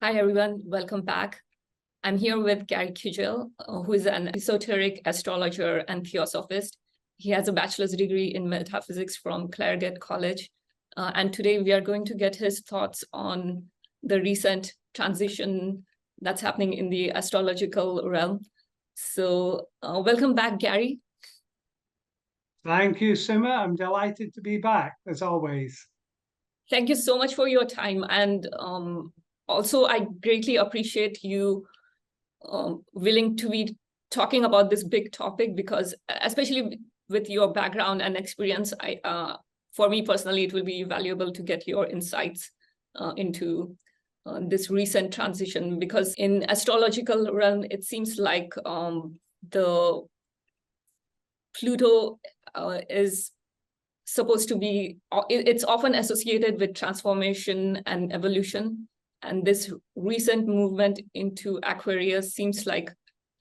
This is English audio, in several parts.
Hi, everyone. Welcome back. I'm here with Gary Kidgell, who is an esoteric astrologer and theosophist. He has a bachelor's degree in metaphysics from Clairgate College. And today we are going to get his thoughts on the recent transition that's happening in the astrological realm. So welcome back, Gary. Thank you, Sima. I'm delighted to be back, as always. Thank you so much for your time. And also, I greatly appreciate you willing to be talking about this big topic, because especially with your background and experience, for me personally, it will be valuable to get your insights into this recent transition, because in astrological realm, it seems like the Pluto is supposed to be, it's often associated with transformation and evolution. And this recent movement into Aquarius seems like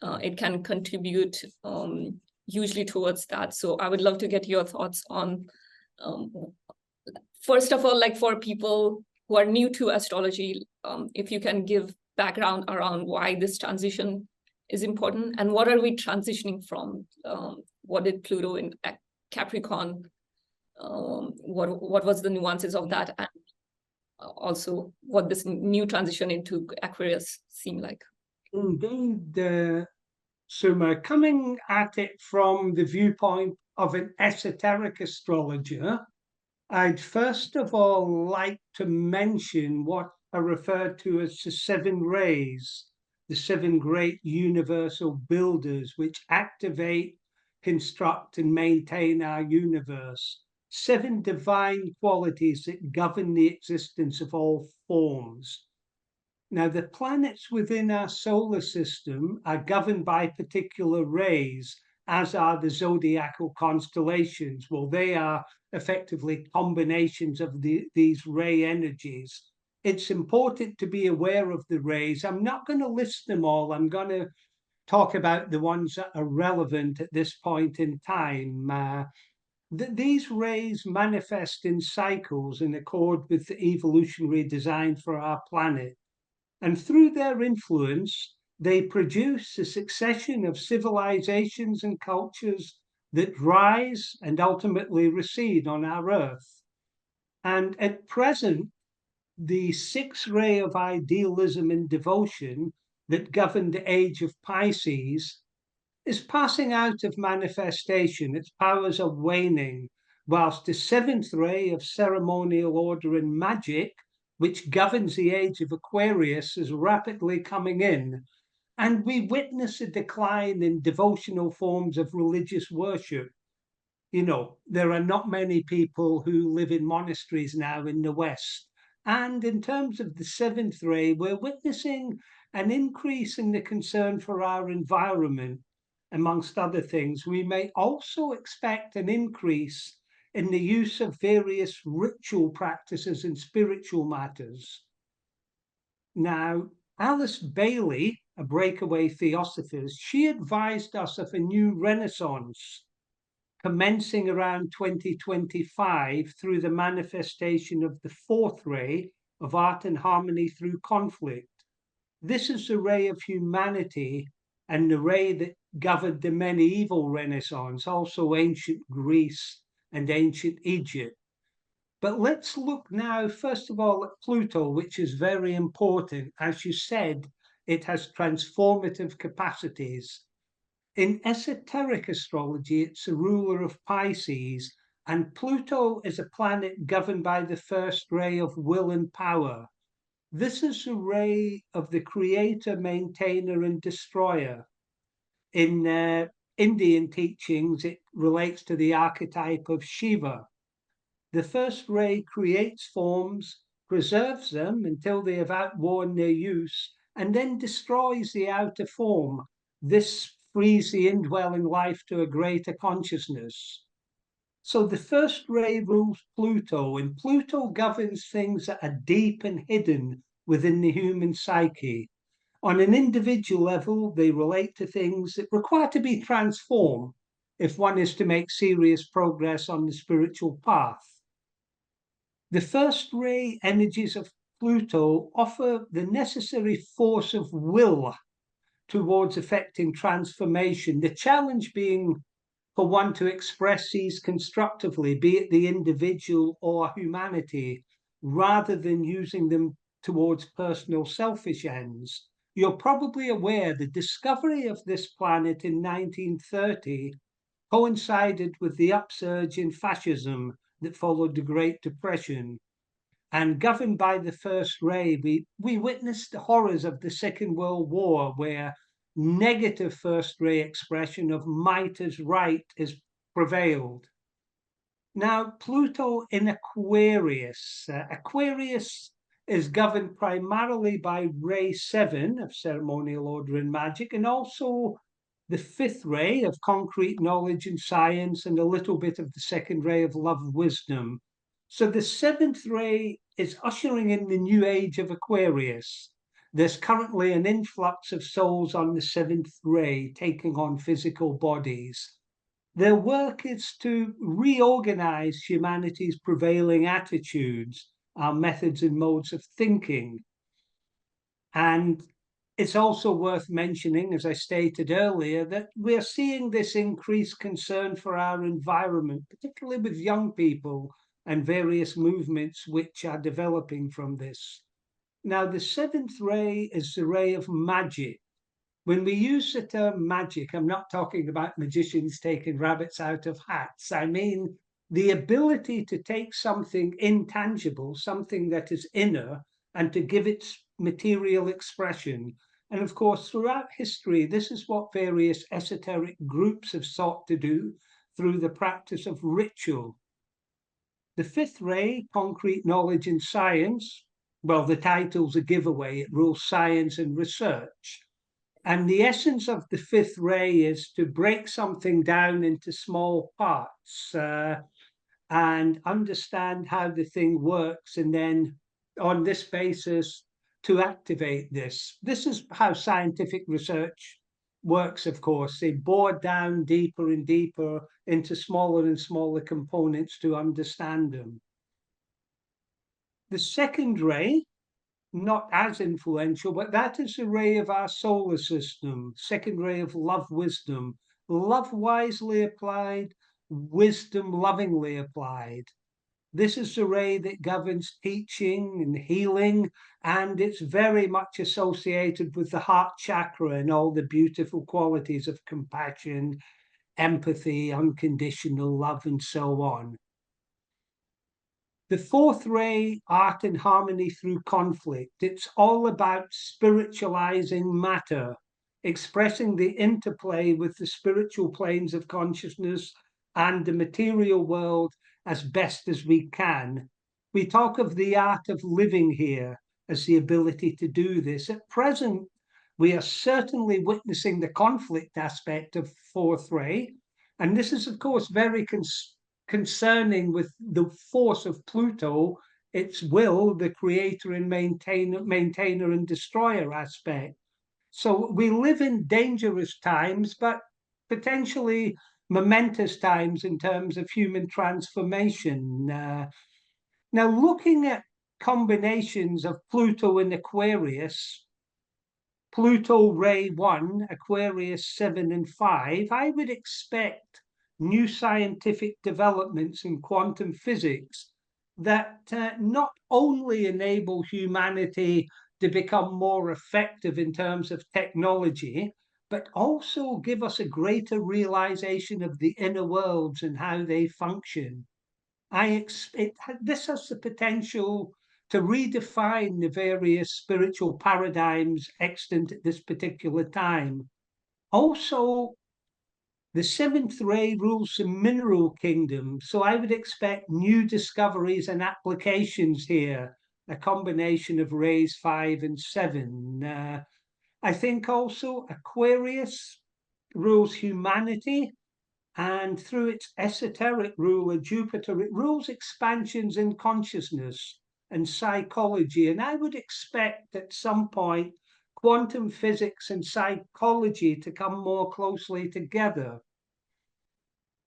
it can contribute hugely towards that. So I would love to get your thoughts on, first of all, like for people who are new to astrology, if you can give background around why this transition is important and what are we transitioning from? What did Pluto in Capricorn, what was the nuances of that, and also what this new transition into Aquarius seemed like? Indeed, Suma, coming at it from the viewpoint of an esoteric astrologer, I'd first of all like to mention what are referred to as the seven rays, the seven great universal builders which activate, construct, and maintain our universe. Seven divine qualities that govern the existence of all forms. Now, the planets within our solar system are governed by particular rays, as are the zodiacal constellations. Well, they are effectively combinations of these ray energies. It's important to be aware of the rays. I'm not going to list them all. I'm going to talk about the ones that are relevant at this point in time. These rays manifest in cycles in accord with the evolutionary design for our planet. And through their influence, they produce a succession of civilizations and cultures that rise and ultimately recede on our Earth. And at present, the sixth ray of idealism and devotion that governed the age of Pisces is passing out of manifestation. Its powers are waning, whilst the seventh ray of ceremonial order and magic, which governs the age of Aquarius, is rapidly coming in. And we witness a decline in devotional forms of religious worship. You know, there are not many people who live in monasteries now in the West. And in terms of the seventh ray, we're witnessing an increase in the concern for our environment. Amongst other things, we may also expect an increase in the use of various ritual practices in spiritual matters. Now, Alice Bailey, a breakaway theosophist, she advised us of a new renaissance commencing around 2025 through the manifestation of the fourth ray of art and harmony through conflict. This is the ray of humanity and the ray that governed the medieval Renaissance, also ancient Greece and ancient Egypt. But let's look now, first of all, at Pluto, which is very important. As you said, it has transformative capacities. In esoteric astrology, it's a ruler of Pisces, and Pluto is a planet governed by the first ray of will and power. This is a ray of the creator, maintainer, and destroyer. In Indian teachings, it relates to the archetype of Shiva. The first ray creates forms, preserves them until they have outworn their use, and then destroys the outer form. This frees the indwelling life to a greater consciousness. So the first ray rules Pluto, and Pluto governs things that are deep and hidden within the human psyche. On an individual level, they relate to things that require to be transformed if one is to make serious progress on the spiritual path. The first ray energies of Pluto offer the necessary force of will towards effecting transformation. The challenge being for one to express these constructively, be it the individual or humanity, rather than using them towards personal selfish ends. You're probably aware the discovery of this planet in 1930 coincided with the upsurge in fascism that followed the Great Depression. And governed by the first ray, we witnessed the horrors of the Second World War, where negative first ray expression of might is right has prevailed. Now, Pluto in Aquarius. Aquarius is governed primarily by ray 7 of ceremonial order and magic, and also the fifth ray of concrete knowledge and science, and a little bit of the second ray of love, wisdom. So the seventh ray is ushering in the new age of Aquarius. There's currently an influx of souls on the seventh ray taking on physical bodies. Their work is to reorganize humanity's prevailing attitudes, our methods and modes of thinking. And it's also worth mentioning, as I stated earlier, that we're seeing this increased concern for our environment, particularly with young people and various movements which are developing from this. Now, the seventh ray is the ray of magic. When we use the term magic, I'm not talking about magicians taking rabbits out of hats. I mean the ability to take something intangible, something that is inner, and to give it material expression. And of course, throughout history, this is what various esoteric groups have sought to do through the practice of ritual. The fifth ray, concrete knowledge and science, well, the title's a giveaway. It rules science and research. And the essence of the fifth ray is to break something down into small parts and understand how the thing works, and then on this basis to activate this. This is how scientific research works, of course. They bore down deeper and deeper into smaller and smaller components to understand them. The second ray, not as influential, but that is the ray of our solar system, second ray of love, wisdom. Love wisely applied, wisdom lovingly applied. This is the ray that governs teaching and healing, and it's very much associated with the heart chakra and all the beautiful qualities of compassion, empathy, unconditional love, and so on. The fourth ray, art and harmony through conflict. It's all about spiritualizing matter, expressing the interplay with the spiritual planes of consciousness and the material world as best as we can. We talk of the art of living here as the ability to do this. At present, we are certainly witnessing the conflict aspect of fourth ray. And this is, of course, very concerning with the force of Pluto, its will, the creator and maintainer and destroyer aspect. So we live in dangerous times, but potentially momentous times in terms of human transformation. Now, looking at combinations of Pluto and Aquarius, Pluto ray 1, Aquarius 7 and 5, I would expect new scientific developments in quantum physics that not only enable humanity to become more effective in terms of technology, but also give us a greater realization of the inner worlds and how they function. This has the potential to redefine the various spiritual paradigms extant at this particular time. Also, the seventh ray rules the mineral kingdom, so I would expect new discoveries and applications here, a combination of rays 5 and 7. I think also Aquarius rules humanity, and through its esoteric ruler, Jupiter, it rules expansions in consciousness and psychology. And I would expect at some point quantum physics and psychology to come more closely together.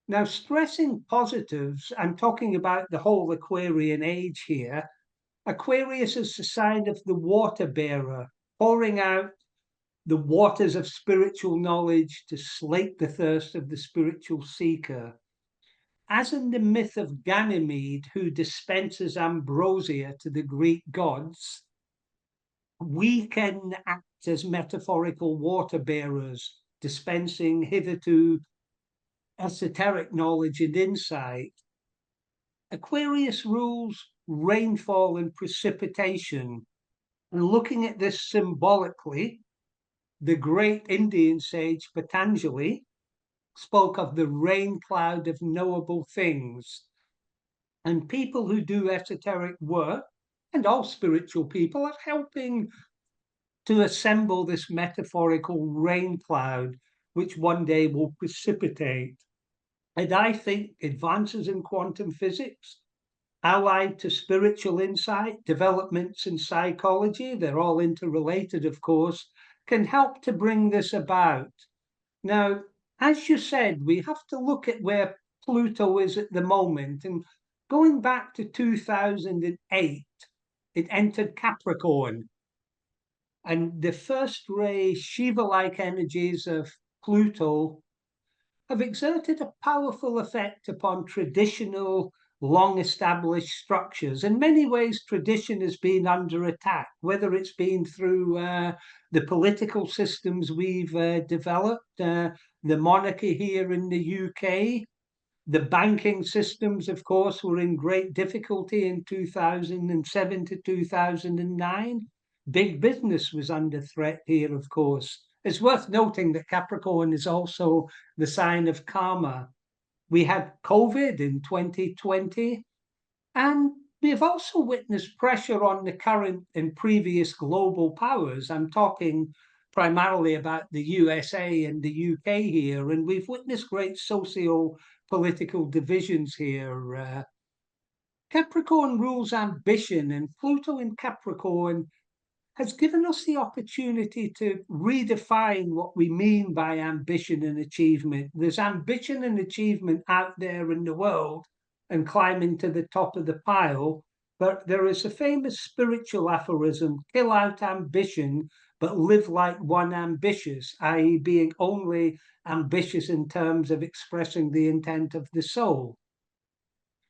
Now, stressing positives, I'm talking about the whole Aquarian age here. Aquarius is the sign of the water bearer, pouring out the waters of spiritual knowledge to slake the thirst of the spiritual seeker. As in the myth of Ganymede, who dispenses ambrosia to the Greek gods, we can act as metaphorical water bearers, dispensing hitherto esoteric knowledge and insight. Aquarius rules rainfall and precipitation. And looking at this symbolically, the great Indian sage Patanjali spoke of the rain cloud of knowable things. And people who do esoteric work, and all spiritual people, are helping to assemble this metaphorical rain cloud, which one day will precipitate. And I think advances in quantum physics, allied to spiritual insight, developments in psychology, they're all interrelated, of course, can help to bring this about. Now, as you said, we have to look at where Pluto is at the moment. And going back to 2008, it entered Capricorn. And the first ray Shiva-like energies of Pluto have exerted a powerful effect upon traditional, long-established structures. In many ways, tradition has been under attack, whether it's been through the political systems we've developed, the monarchy here in the UK, the banking systems, of course, were in great difficulty in 2007 to 2009. Big business was under threat here, of course. It's worth noting that Capricorn is also the sign of karma. We had COVID in 2020, and we've also witnessed pressure on the current and previous global powers. I'm talking primarily about the USA and the UK here, and we've witnessed great socio-political divisions here. Capricorn rules ambition, and Pluto in Capricorn has given us the opportunity to redefine what we mean by ambition and achievement. There's ambition and achievement out there in the world and climbing to the top of the pile, but there is a famous spiritual aphorism, kill out ambition, but live like one ambitious, i.e. being only ambitious in terms of expressing the intent of the soul.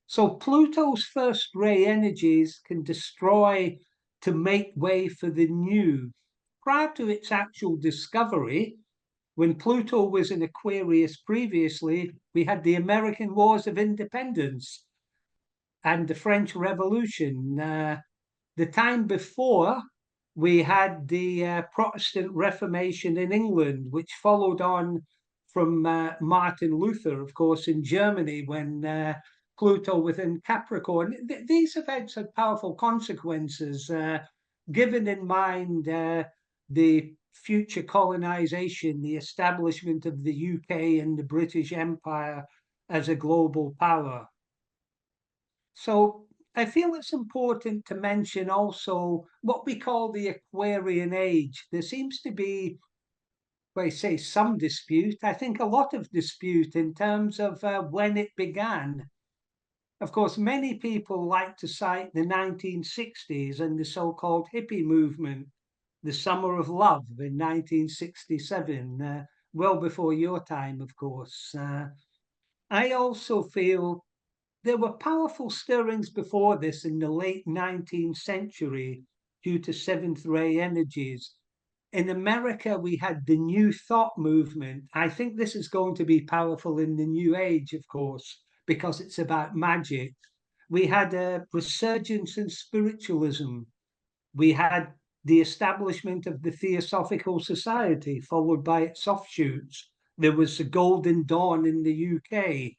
So Pluto's first ray energies can destroy to make way for the new. Prior to its actual discovery, when Pluto was in Aquarius previously, we had the American Wars of Independence and the French Revolution. The time before, we had the Protestant Reformation in England, which followed on from Martin Luther, of course, in Germany, when Pluto within Capricorn. These events had powerful consequences, given in mind the future colonization, the establishment of the UK and the British Empire as a global power. So I feel it's important to mention also what we call the Aquarian age. There seems to be, I say, some dispute, I think a lot of dispute in terms of when it began. Of course, many people like to cite the 1960s and the so-called hippie movement, the Summer of Love in 1967, well before your time, of course. I also feel there were powerful stirrings before this in the late 19th century due to seventh ray energies. In America, we had the New Thought movement. I think this is going to be powerful in the New Age, of course, because it's about magic. We had a resurgence in spiritualism. We had the establishment of the Theosophical Society, followed by its offshoots. There was the Golden Dawn in the UK.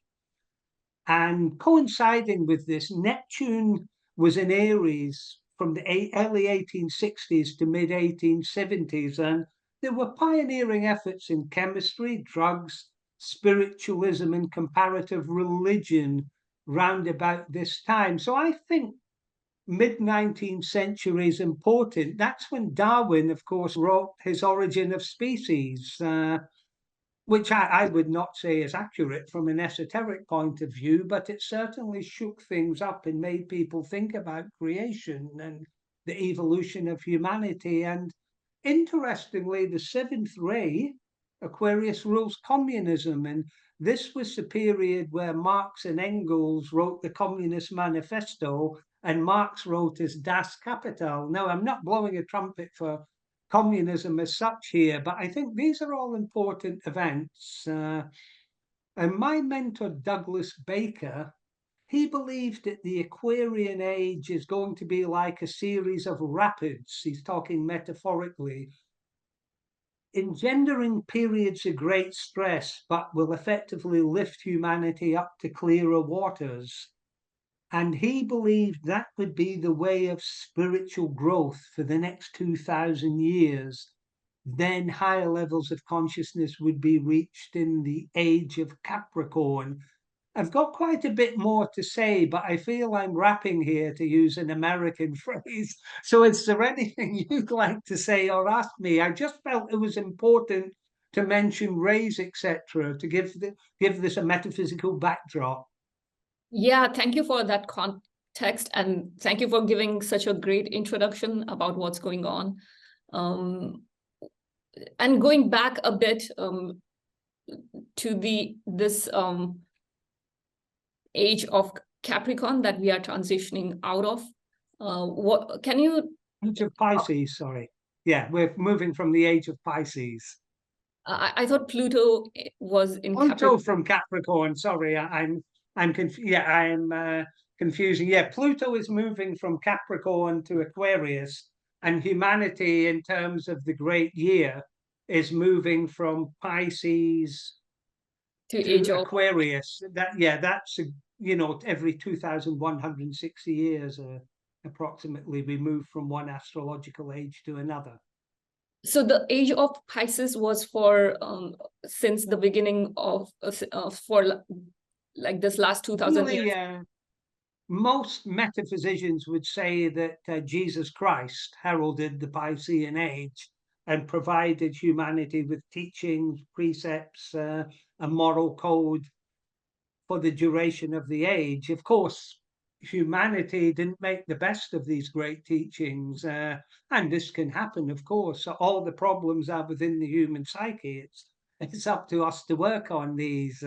And coinciding with this, Neptune was in Aries from the early 1860s to mid 1870s. And there were pioneering efforts in chemistry, drugs, spiritualism, and comparative religion round about this time. So I think mid-19th century is important. That's when Darwin, of course, wrote his Origin of Species. which I would not say is accurate from an esoteric point of view, but it certainly shook things up and made people think about creation and the evolution of humanity. And interestingly, the seventh ray, Aquarius, rules communism. And this was the period where Marx and Engels wrote the Communist Manifesto, and Marx wrote his Das Kapital. Now, I'm not blowing a trumpet for communism as such here, but I think these are all important events. And my mentor, Douglas Baker, he believed that the Aquarian age is going to be like a series of rapids. He's talking metaphorically, engendering periods of great stress, but will effectively lift humanity up to clearer waters. And he believed that would be the way of spiritual growth for the next 2,000 years. Then higher levels of consciousness would be reached in the age of Capricorn. I've got quite a bit more to say, but I feel I'm rapping here, to use an American phrase. So is there anything you'd like to say or ask me? I just felt it was important to mention rays, etc., to give this a metaphysical backdrop. Yeah, thank you for that context, and thank you for giving such a great introduction about what's going on. And going back a bit to this age of Capricorn that we are transitioning out of, what can you? Age of Pisces, sorry. Yeah, we're moving from the age of Pisces. I thought Pluto was in Pluto Capricorn. from Capricorn. Sorry, I'm confusing. Yeah, Pluto is moving from Capricorn to Aquarius, and humanity, in terms of the great year, is moving from Pisces to Aquarius. That's every 2,160 years, approximately, we move from one astrological age to another. So the age of Pisces was for since the beginning of for like this last 2,000 years. Most metaphysicians would say that Jesus Christ heralded the Piscean age and provided humanity with teachings, precepts, a moral code for the duration of the age. Of course, humanity didn't make the best of these great teachings, and this can happen, of course. All the problems are within the human psyche. It's up to us to work on these.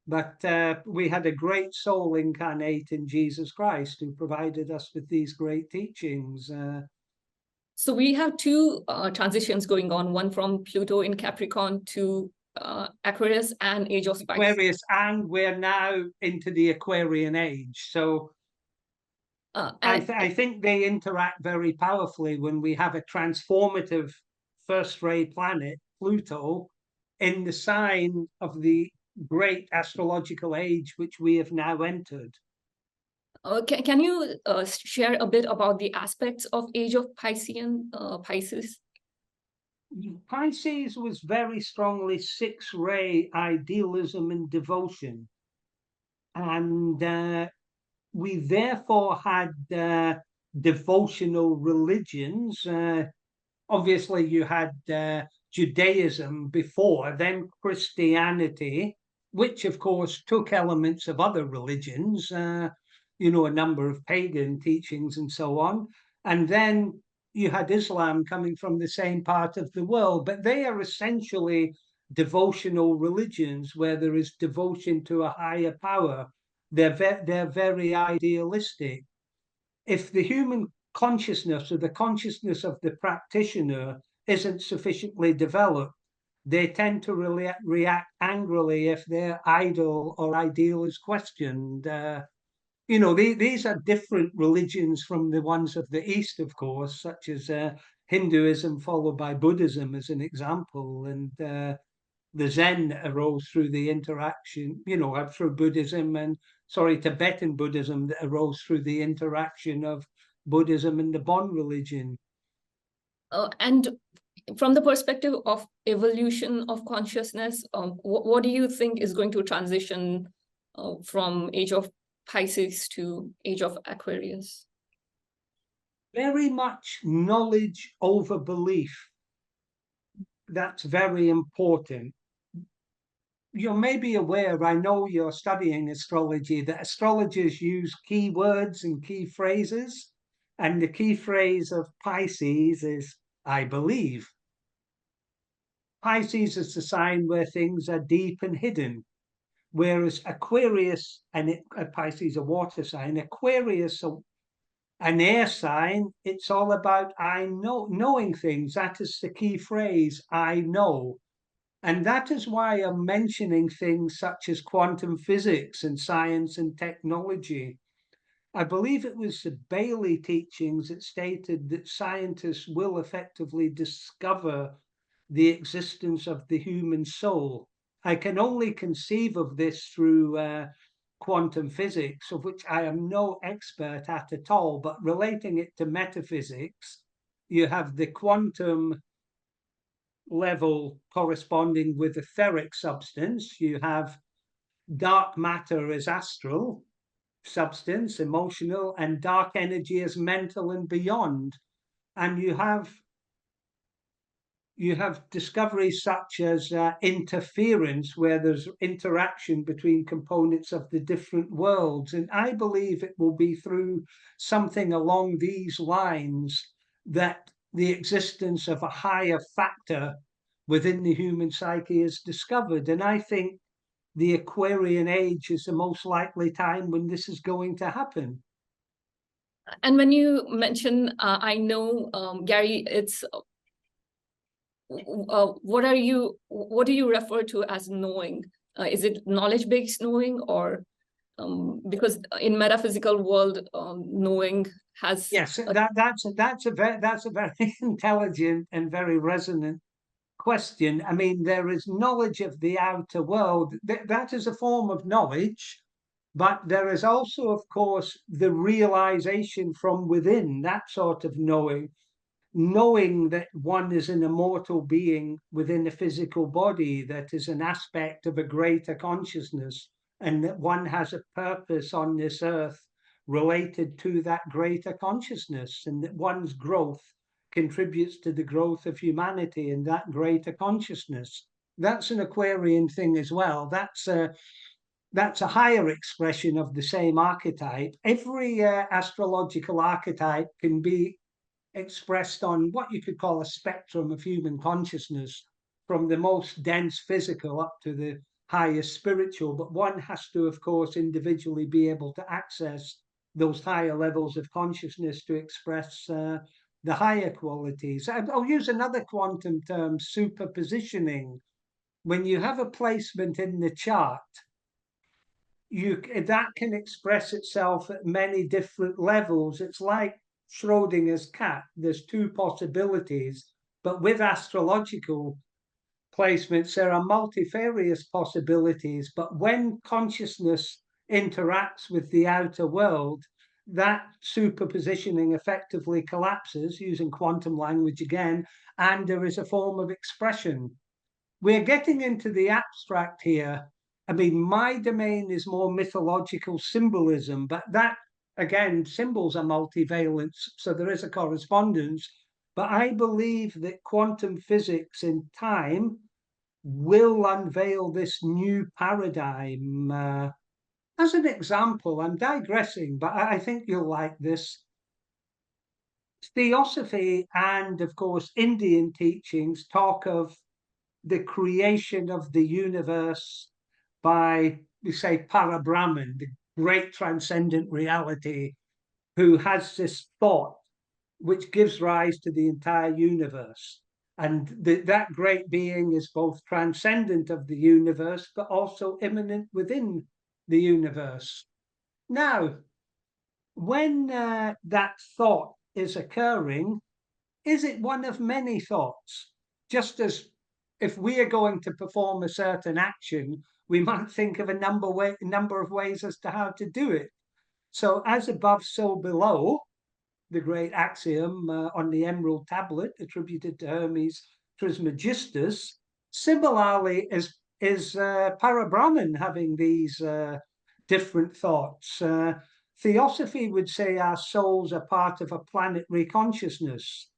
But we had a great soul incarnate in Jesus Christ who provided us with these great teachings. So we have two transitions going on, one from Pluto in Capricorn to Aquarius and age of Pisces. Aquarius, and we're now into the Aquarian age. So I think they interact very powerfully when we have a transformative first-ray planet, Pluto, in the sign of the great astrological age which we have now entered. Can you share a bit about the aspects of age of Pisces? Pisces was very strongly six-ray idealism and devotion. And we therefore had devotional religions. Obviously, you had Judaism before, then Christianity, which of course took elements of other religions, a number of pagan teachings and so on. And then you had Islam coming from the same part of the world, but they are essentially devotional religions where there is devotion to a higher power. They're very idealistic. If the human consciousness or the consciousness of the practitioner isn't sufficiently developed, they tend to react angrily if their idol or ideal is questioned. These are different religions from the ones of the East, of course, such as Hinduism followed by Buddhism as an example. And the Zen arose through the interaction, through Buddhism and, Tibetan Buddhism that arose through the interaction of Buddhism and the Bon religion. And from the perspective of evolution of consciousness, what do you think is going to transition from age of Pisces to age of Aquarius? Very much knowledge over belief. That's very important. you may be aware, I know you're studying astrology, that astrologers use keywords and key phrases. And the key phrase of Pisces is, I believe. Pisces is the sign where things are deep and hidden, whereas Aquarius, and Pisces a water sign, Aquarius an air sign, it's all about I know, knowing things. That is the key phrase, I know. And that is why I'm mentioning things such as quantum physics and science and technology. I believe it was the Bailey teachings that stated that scientists will effectively discover the existence of the human soul. I can only conceive of this through quantum physics, of which I am no expert at all, but relating it to metaphysics, you have the quantum level corresponding with etheric substance. You have dark matter as astral substance, emotional, and dark energy as mental and beyond. And you have discoveries such as interference, where there's interaction between components of the different worlds. And I believe it will be through something along these lines that the existence of a higher factor within the human psyche is discovered. And I think the Aquarian age is the most likely time when this is going to happen. And when you mention, I know, Gary, it's what do you refer to as knowing? Is it knowledge-based knowing, or because in metaphysical world, knowing has yes, that's a very intelligent and very resonant question. I mean, there is knowledge of the outer world. That is a form of knowledge, but there is also, of course, the realization from within, that sort of knowing that one is an immortal being within a physical body, that is an aspect of a greater consciousness, and that one has a purpose on this earth related to that greater consciousness, and that one's growth contributes to the growth of humanity and that greater consciousness. That's an Aquarian thing as well. That's a higher expression of the same archetype. Every astrological archetype can be expressed on what you could call a spectrum of human consciousness, from the most dense physical up to the highest spiritual. But one has to, of course, individually be able to access those higher levels of consciousness to express the higher qualities. I'll use another quantum term, superpositioning. When you have a placement in the chart, that can express itself at many different levels. It's like Schrodinger's cat. There's two possibilities, but with astrological placements, there are multifarious possibilities. But when consciousness interacts with the outer world, that superpositioning effectively collapses, using quantum language again, and there is a form of expression. We're getting into the abstract here. I mean, my domain is more mythological symbolism, but that, again, symbols are multivalent, so there is a correspondence. But I believe that quantum physics in time will unveil this new paradigm. As an example, I'm digressing, but I think you'll like this. Theosophy and, of course, Indian teachings talk of the creation of the universe by, we say, Parabrahman, the great transcendent reality, who has this thought which gives rise to the entire universe. And that great being is both transcendent of the universe, but also immanent within the universe. Now, when that thought is occurring, is it one of many thoughts? Just as if we are going to perform a certain action, we might think of a number of ways as to how to do it. So as above, so below, the great axiom on the emerald tablet attributed to Hermes Trismegistus. Similarly, is Parabrahman having these different thoughts? Theosophy would say our souls are part of a planetary consciousness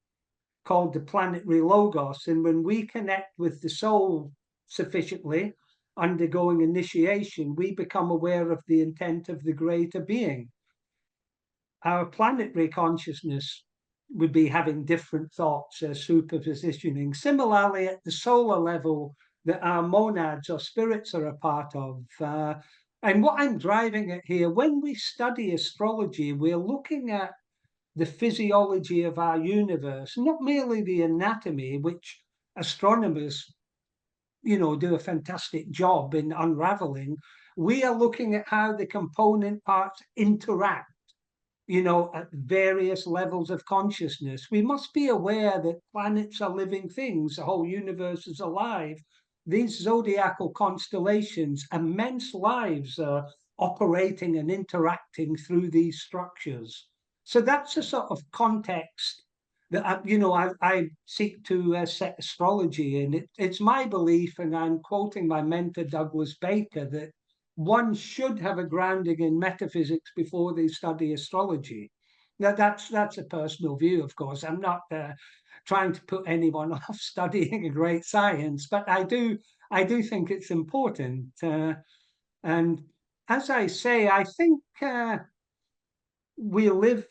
called the planetary logos. And when we connect with the soul sufficiently, undergoing initiation, we become aware of the intent of the greater being. Our planetary consciousness would be having different thoughts, superpositioning. Similarly, at the solar level, that our monads or spirits are a part of. And what I'm driving at here, when we study astrology, we're looking at the physiology of our universe, not merely the anatomy, which astronomers, do a fantastic job in unraveling. We are looking at how the component parts interact, at various levels of consciousness. We must be aware that planets are living things, the whole universe is alive. These zodiacal constellations, immense lives are operating and interacting through these structures. So that's a sort of context that I seek to set astrology in. It's my belief, and I'm quoting my mentor Douglas Baker, that one should have a grounding in metaphysics before they study astrology. Now, that's a personal view, of course. I'm not trying to put anyone off studying a great science, but I do think it's important. And as I say, I think we live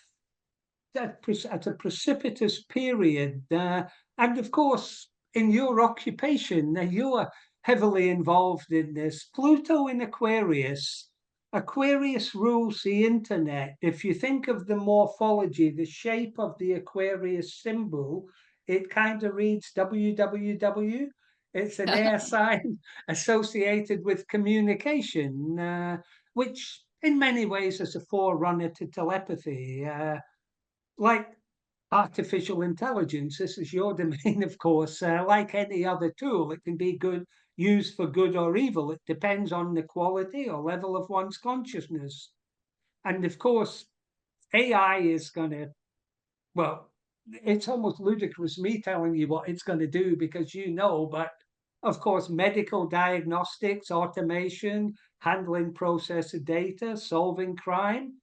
at a precipitous period. And of course, in your occupation, you're heavily involved in this. Pluto in Aquarius. Aquarius rules the internet. If you think of the morphology, the shape of the Aquarius symbol, it kind of reads www. It's an air sign associated with communication, which in many ways is a forerunner to telepathy. Like artificial intelligence, this is your domain, of course. Like any other tool, it can be used for good or evil. It depends on the quality or level of one's consciousness. And of course, AI is going to, well, it's almost ludicrous me telling you what it's going to do because but of course, medical diagnostics, automation, handling processed data, solving crime,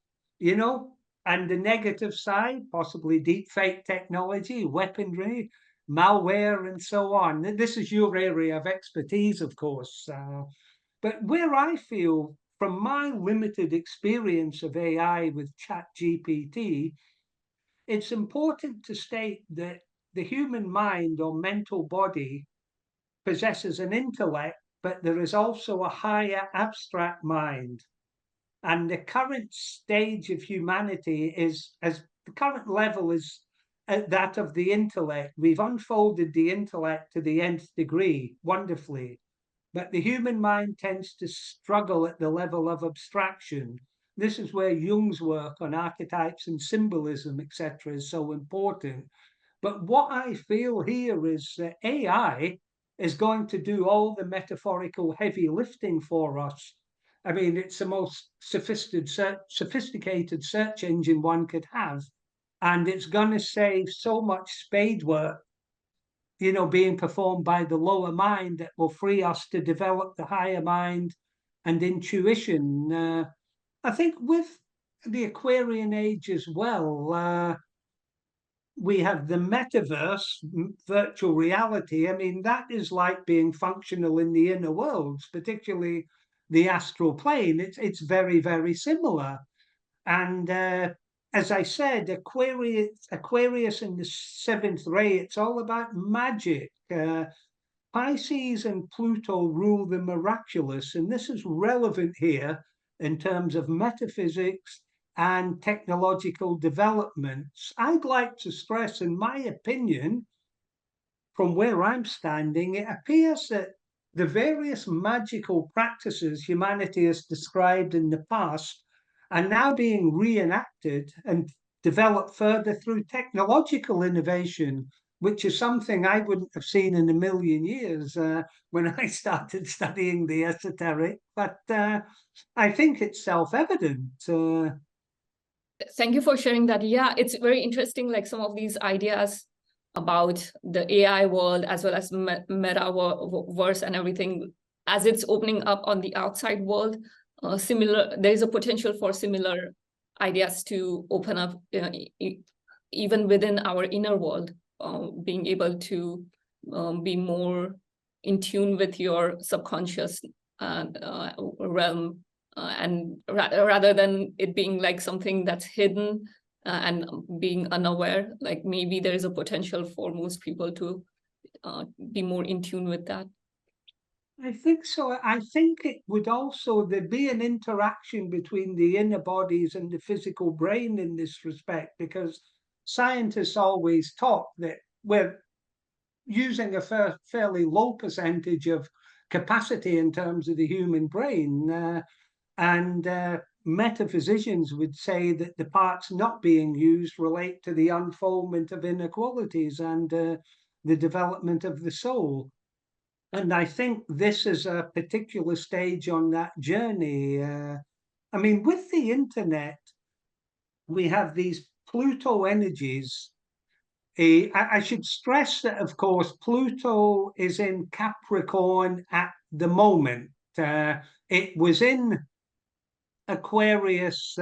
and the negative side, possibly deep fake technology, weaponry, malware, and so on. This is your area of expertise, of course. But where I feel, from my limited experience of AI with ChatGPT, it's important to state that the human mind or mental body possesses an intellect, but there is also a higher abstract mind. And the current stage of humanity the current level is at that of the intellect. We've unfolded the intellect to the nth degree wonderfully, but the human mind tends to struggle at the level of abstraction. This is where Jung's work on archetypes and symbolism, etc., is so important. But what I feel here is that AI is going to do all the metaphorical heavy lifting for us. I mean, it's the most sophisticated search engine one could have. And it's going to save so much spade work, being performed by the lower mind that will free us to develop the higher mind and intuition. I think with the Aquarian age as well, we have the metaverse, virtual reality. I mean, that is like being functional in the inner worlds, particularly the astral plane. It's very, very similar. And as I said, Aquarius in the seventh ray, it's all about magic. Pisces and Pluto rule the miraculous, and this is relevant here in terms of metaphysics and technological developments. I'd like to stress, in my opinion, from where I'm standing, it appears that the various magical practices humanity has described in the past are now being reenacted and developed further through technological innovation, which is something I wouldn't have seen in a million years when I started studying the esoteric. But I think it's self-evident. Thank you for sharing that. Yeah, it's very interesting, like some of these ideas about the AI world as well as metaverse and everything, as it's opening up on the outside world. There is a potential for similar ideas to open up even within our inner world, being able to be more in tune with your subconscious realm, and rather than it being like something that's hidden and being unaware, like maybe there is a potential for most people to be more in tune with that. I think so. I think it would also, there'd be an interaction between the inner bodies and the physical brain in this respect, because scientists always talk that we're using a fairly low percentage of capacity in terms of the human brain. And metaphysicians would say that the parts not being used relate to the unfoldment of inequalities and the development of the soul. And I think this is a particular stage on that journey. I mean, with the internet, we have these Pluto energies. I should stress that, of course, Pluto is in Capricorn at the moment. It was in Aquarius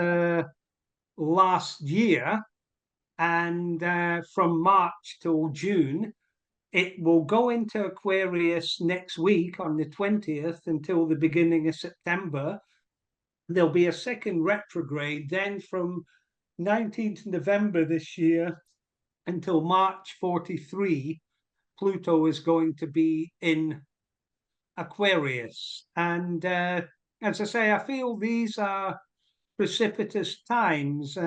last year, and from March till June. It will go into Aquarius next week on the 20th until the beginning of September. There'll be a second retrograde then from 19th November this year until March 43. Pluto is going to be in Aquarius. And as I say, I feel these are precipitous times.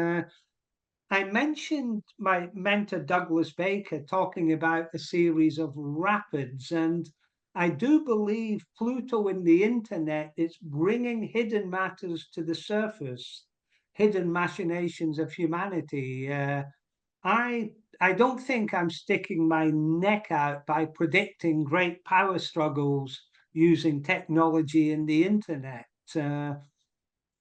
I mentioned my mentor Douglas Baker talking about a series of rapids, and I do believe Pluto in the internet is bringing hidden matters to the surface, hidden machinations of humanity. I don't think I'm sticking my neck out by predicting great power struggles using technology and the internet.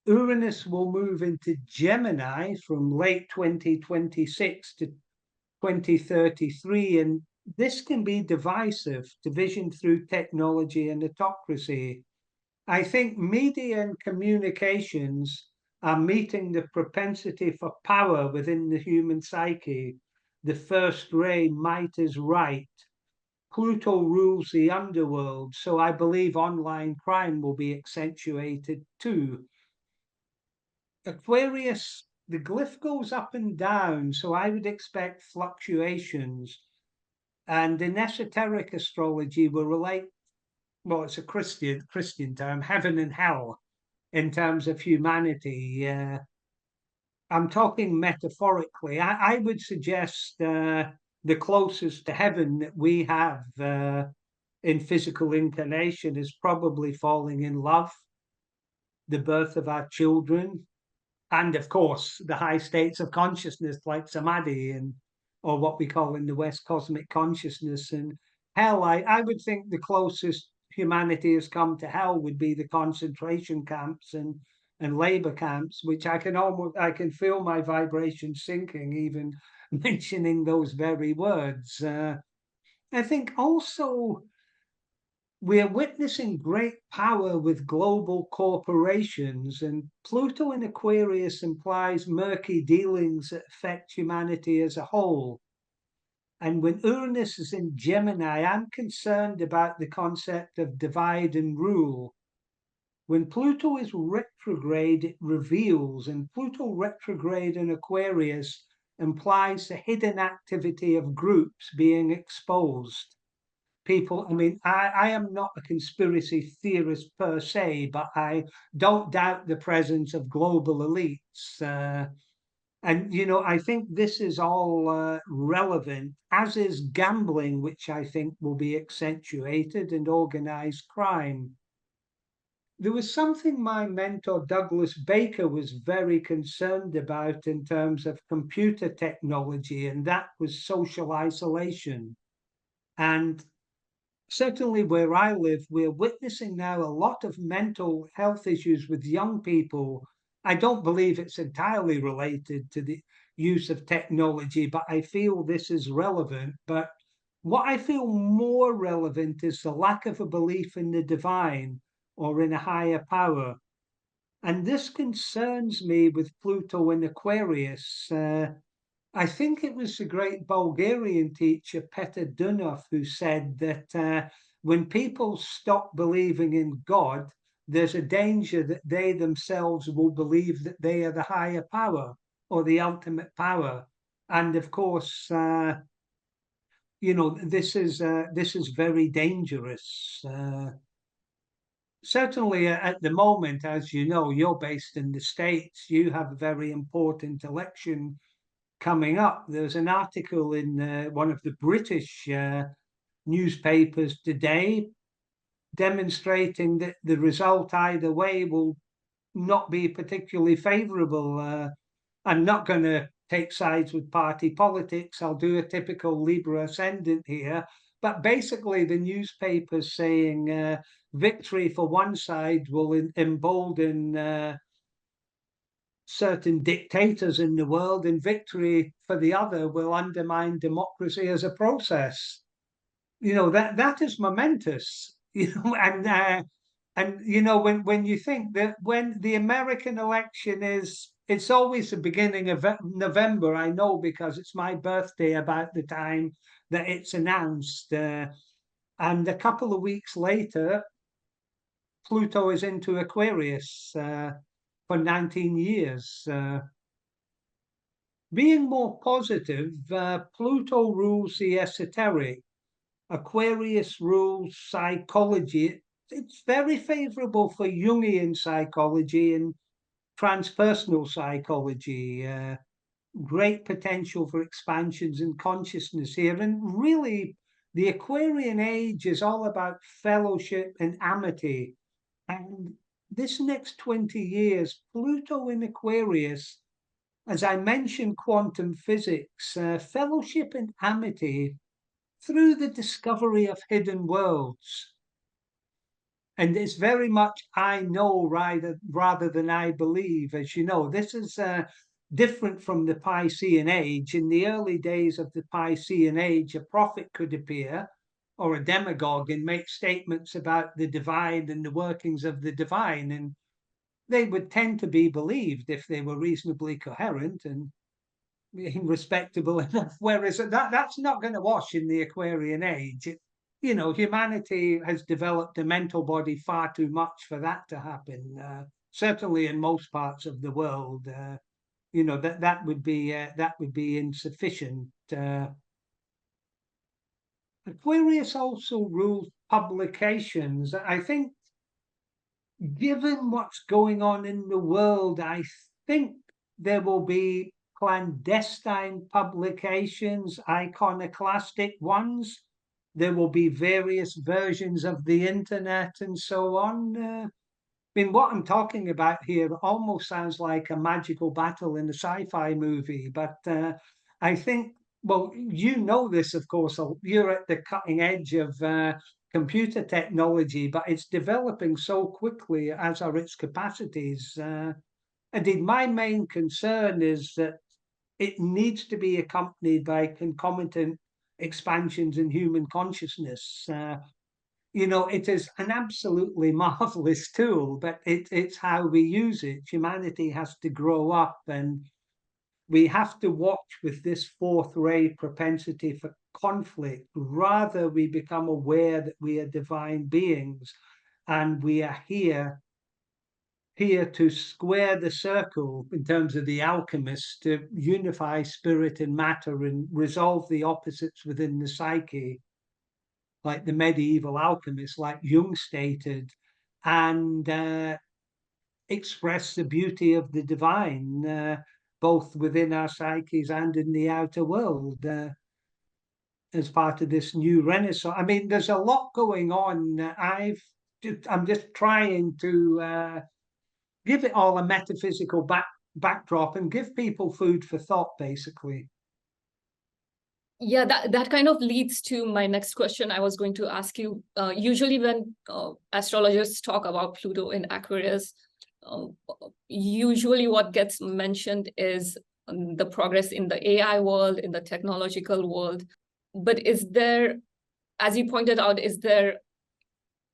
Uranus will move into Gemini from late 2026 to 2033, and this can be divisive, division through technology and autocracy. I think media and communications are meeting the propensity for power within the human psyche. The first ray, might is right. Pluto rules the underworld, so I believe online crime will be accentuated too. Aquarius, the glyph goes up and down, so I would expect fluctuations. And in esoteric astrology, we relate, well, it's a Christian term, heaven and hell in terms of humanity. I'm talking metaphorically. I would suggest the closest to heaven that we have in physical incarnation is probably falling in love, the birth of our children, and of course the high states of consciousness like samadhi, and or what we call in the West cosmic consciousness. And hell, I would think the closest humanity has come to hell would be the concentration camps and labor camps, which I can feel my vibration sinking even mentioning those very words. I think also we're witnessing great power with global corporations, and Pluto in Aquarius implies murky dealings that affect humanity as a whole. And when Uranus is in Gemini, I'm concerned about the concept of divide and rule. When Pluto is retrograde, it reveals, and Pluto retrograde in Aquarius implies the hidden activity of groups being exposed. People, I mean, I am not a conspiracy theorist per se, but I don't doubt the presence of global elites. And, you know, I think this is all relevant, as is gambling, which I think will be accentuated, and organized crime. There was something my mentor Douglas Baker was very concerned about in terms of computer technology, and that was social isolation. And certainly where I live, we're witnessing now a lot of mental health issues with young people. I don't believe it's entirely related to the use of technology, but I feel this is relevant. But what I feel more relevant is the lack of a belief in the divine or in a higher power. And this concerns me with Pluto in Aquarius. I think it was the great Bulgarian teacher Petar Dunov who said that when people stop believing in God, there's a danger that they themselves will believe that they are the higher power or the ultimate power. And of course, this is very dangerous. Certainly at the moment, as you know, you're based in the States, you have a very important election coming up. There's an article in one of the British newspapers today demonstrating that the result either way will not be particularly favorable. I'm not going to take sides with party politics. I'll do a typical Libra ascendant here. But basically, the newspaper's saying victory for one side will embolden certain dictators in the world, and victory for the other will undermine democracy as a process. That is momentous. And when you think that when the American election it's always the beginning of November, I know because it's my birthday about the time that it's announced. And a couple of weeks later, Pluto is into Aquarius for 19 years. Being more positive, Pluto rules the esoteric. Aquarius rules psychology. It's very favorable for Jungian psychology and transpersonal psychology. Great potential for expansions in consciousness here. And really, the Aquarian age is all about fellowship and amity. And this next 20 years, Pluto in Aquarius, as I mentioned, quantum physics, fellowship and amity through the discovery of hidden worlds. And it's very much I know rather than I believe. As you know, this is different from the Piscean age. In the early days of the Piscean age, a prophet could appear or a demagogue and make statements about the divine and the workings of the divine. And they would tend to be believed if they were reasonably coherent and respectable enough. Whereas that's not going to wash in the Aquarian age. Humanity has developed a mental body far too much for that to happen. Certainly in most parts of the world, that would be insufficient. Aquarius also rules publications. I think, given what's going on in the world, I think there will be clandestine publications, iconoclastic ones. There will be various versions of the internet and so on. What I'm talking about here almost sounds like a magical battle in a sci-fi movie, but I think, well, you know this, of course, you're at the cutting edge of computer technology, but it's developing so quickly, as are its capacities. Indeed, my main concern is that it needs to be accompanied by concomitant expansions in human consciousness. It is an absolutely marvelous tool, but it's how we use it. Humanity has to grow up, and we have to watch with this fourth ray propensity for conflict. Rather, we become aware that we are divine beings, and we are here to square the circle in terms of the alchemists, to unify spirit and matter and resolve the opposites within the psyche, like the medieval alchemists, like Jung stated, and express the beauty of the divine, both within our psyches and in the outer world, as part of this new renaissance. There's a lot going on. I'm just trying to give it all a metaphysical backdrop and give people food for thought, basically. Yeah, that kind of leads to my next question I was going to ask you. Usually when astrologers talk about Pluto in Aquarius, usually what gets mentioned is the progress in the AI world, in the technological world. But is there, as you pointed out, is there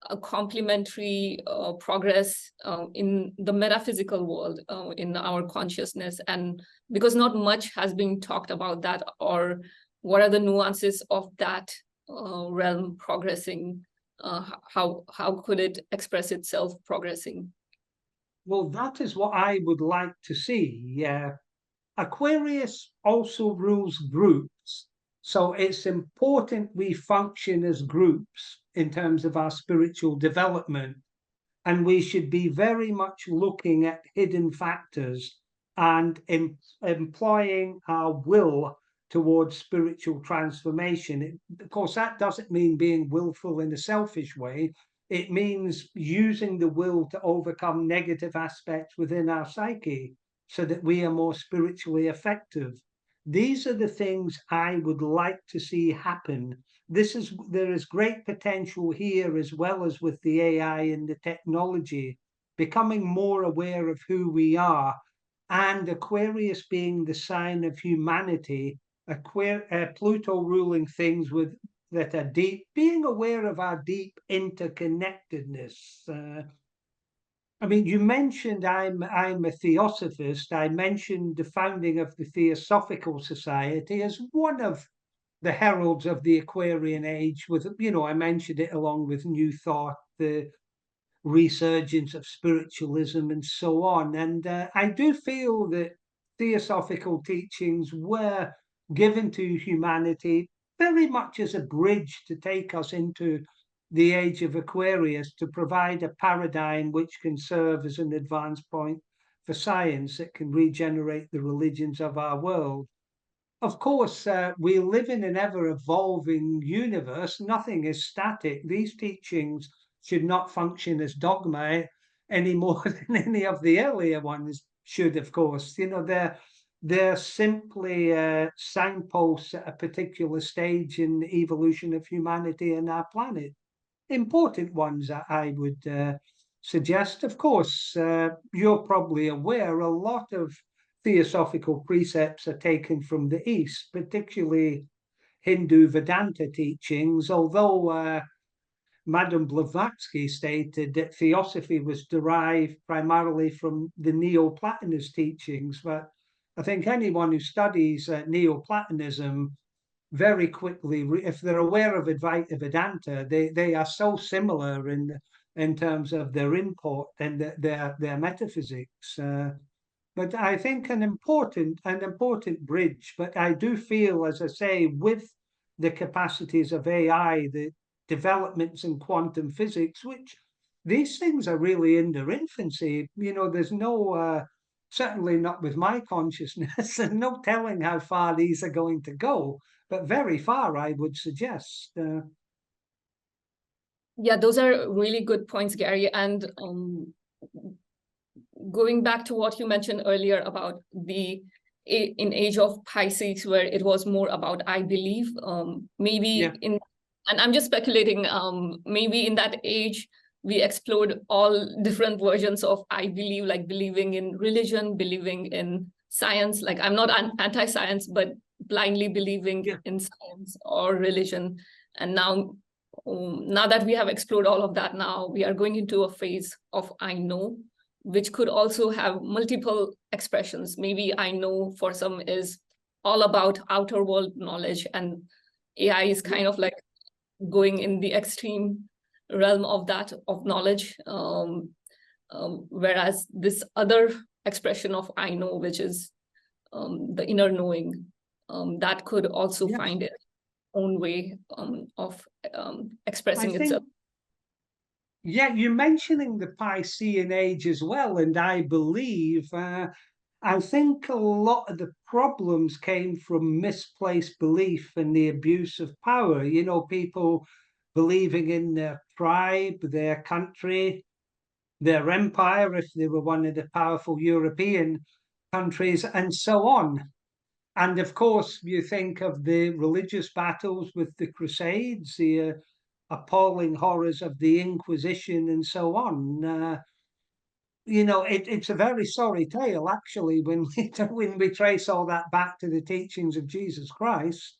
a complementary progress in the metaphysical world, in our consciousness? And because not much has been talked about that, or what are the nuances of that realm progressing how could it express itself progressing? Well, that is what I would like to see. Aquarius also rules groups, so it's important we function as groups in terms of our spiritual development. And we should be very much looking at hidden factors and employing our will towards spiritual transformation. Of course, that doesn't mean being willful in a selfish way. It means using the will to overcome negative aspects within our psyche so that we are more spiritually effective. These are the things I would like to see happen. There is great potential here, as well as with the AI and the technology, becoming more aware of who we are, and Aquarius being the sign of humanity, Pluto ruling things that are deep, being aware of our deep interconnectedness. I mean, you mentioned I'm a theosophist. I mentioned the founding of the Theosophical Society as one of the heralds of the Aquarian age. With, I mentioned it along with New Thought, the resurgence of spiritualism, and so on. And I do feel that theosophical teachings were given to humanity very much as a bridge to take us into the age of Aquarius, to provide a paradigm which can serve as an advance point for science that can regenerate the religions of our world. Of course, we live in an ever-evolving universe. Nothing is static. These teachings should not function as dogma any more than any of the earlier ones should, of course. They're simply signposts at a particular stage in the evolution of humanity and our planet. Important ones, I would suggest. Of course, you're probably aware a lot of theosophical precepts are taken from the East, particularly Hindu Vedanta teachings, although Madame Blavatsky stated that theosophy was derived primarily from the Neoplatonist teachings. But I think anyone who studies Neoplatonism very quickly, if they're aware of Advaita Vedanta, they are so similar in terms of their import and their metaphysics. But I think an important bridge. But I do feel, as I say, with the capacities of AI, the developments in quantum physics, which these things are really in their infancy. There's no, certainly not with my consciousness, and no telling how far these are going to go, but very far, I would suggest. Yeah, those are really good points, Gary. And going back to what you mentioned earlier about in age of Pisces, where it was more about I believe, maybe and I'm just speculating, maybe in that age, we explored all different versions of I believe, like believing in religion, believing in science. Like, I'm not anti-science, but blindly believing in science or religion. And now that we have explored all of that, now we are going into a phase of I know, which could also have multiple expressions. Maybe I know for some is all about outer world knowledge, and AI is kind of like going in the extreme realm of that, of knowledge. Whereas this other expression of I know, which is the inner knowing, that could also find its own way of expressing itself. Yeah, you're mentioning the Piscean age as well, and I believe, I think a lot of the problems came from misplaced belief and the abuse of power. People believing in their tribe, their country, their empire, if they were one of the powerful European countries, and so on. And of course, you think of the religious battles with the Crusades, the appalling horrors of the Inquisition, and so on. It's a very sorry tale, actually, when we trace all that back to the teachings of Jesus Christ.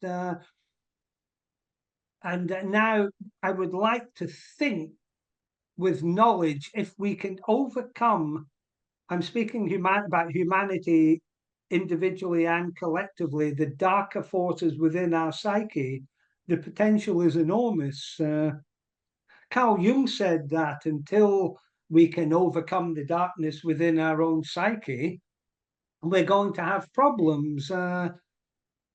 And now I would like to think with knowledge, if we can overcome, I'm speaking about humanity individually and collectively, the darker forces within our psyche, the potential is enormous. Carl Jung said that until we can overcome the darkness within our own psyche, we're going to have problems. I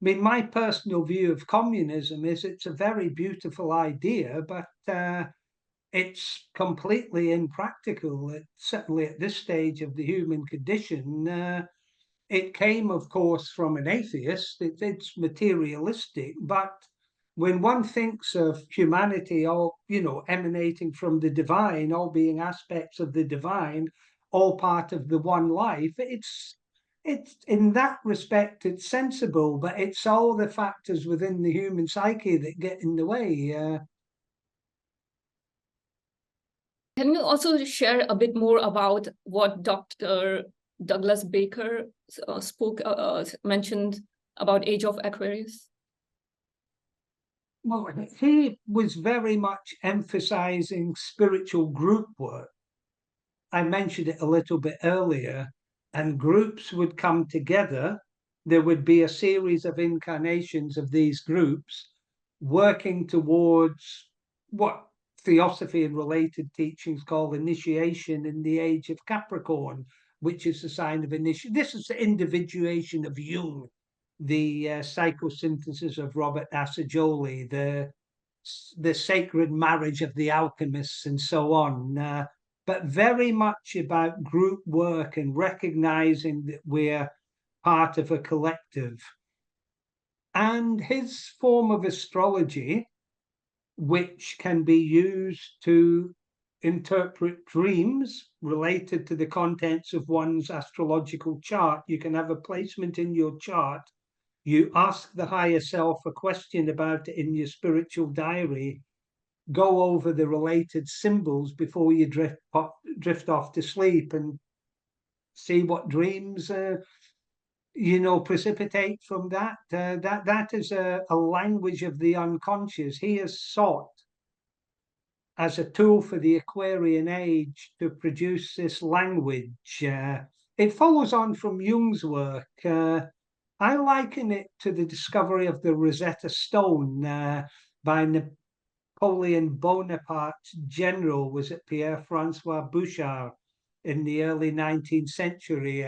mean, my personal view of communism is it's a very beautiful idea, but it's completely impractical. Certainly at this stage of the human condition. It came, of course, from an atheist. It's materialistic, but when one thinks of humanity all, emanating from the divine, all being aspects of the divine, all part of the one life, it's in that respect, it's sensible, but it's all the factors within the human psyche that get in the way. Can you also share a bit more about what Dr. Douglas Baker mentioned about Age of Aquarius? Well, he was very much emphasizing spiritual group work. I mentioned it a little bit earlier, and groups would come together. There would be a series of incarnations of these groups working towards what theosophy and related teachings call initiation in the age of Capricorn, which is a sign of initiation. This is the individuation of Jung, the psychosynthesis of Robert Assagioli, the sacred marriage of the alchemists, and so on. But very much about group work and recognizing that we're part of a collective. And his form of astrology, which can be used to interpret dreams related to the contents of one's astrological chart. You can have a placement in your chart. You ask the higher self a question about it in your spiritual diary, go over the related symbols before you drift off to sleep, and see what dreams precipitate from that. That is a language of the unconscious. He has sought as a tool for the Aquarian age to produce this language. It follows on from Jung's work. I liken it to the discovery of the Rosetta Stone by Napoleon Bonaparte's general, was it Pierre-Francois Bouchard, in the early 19th century.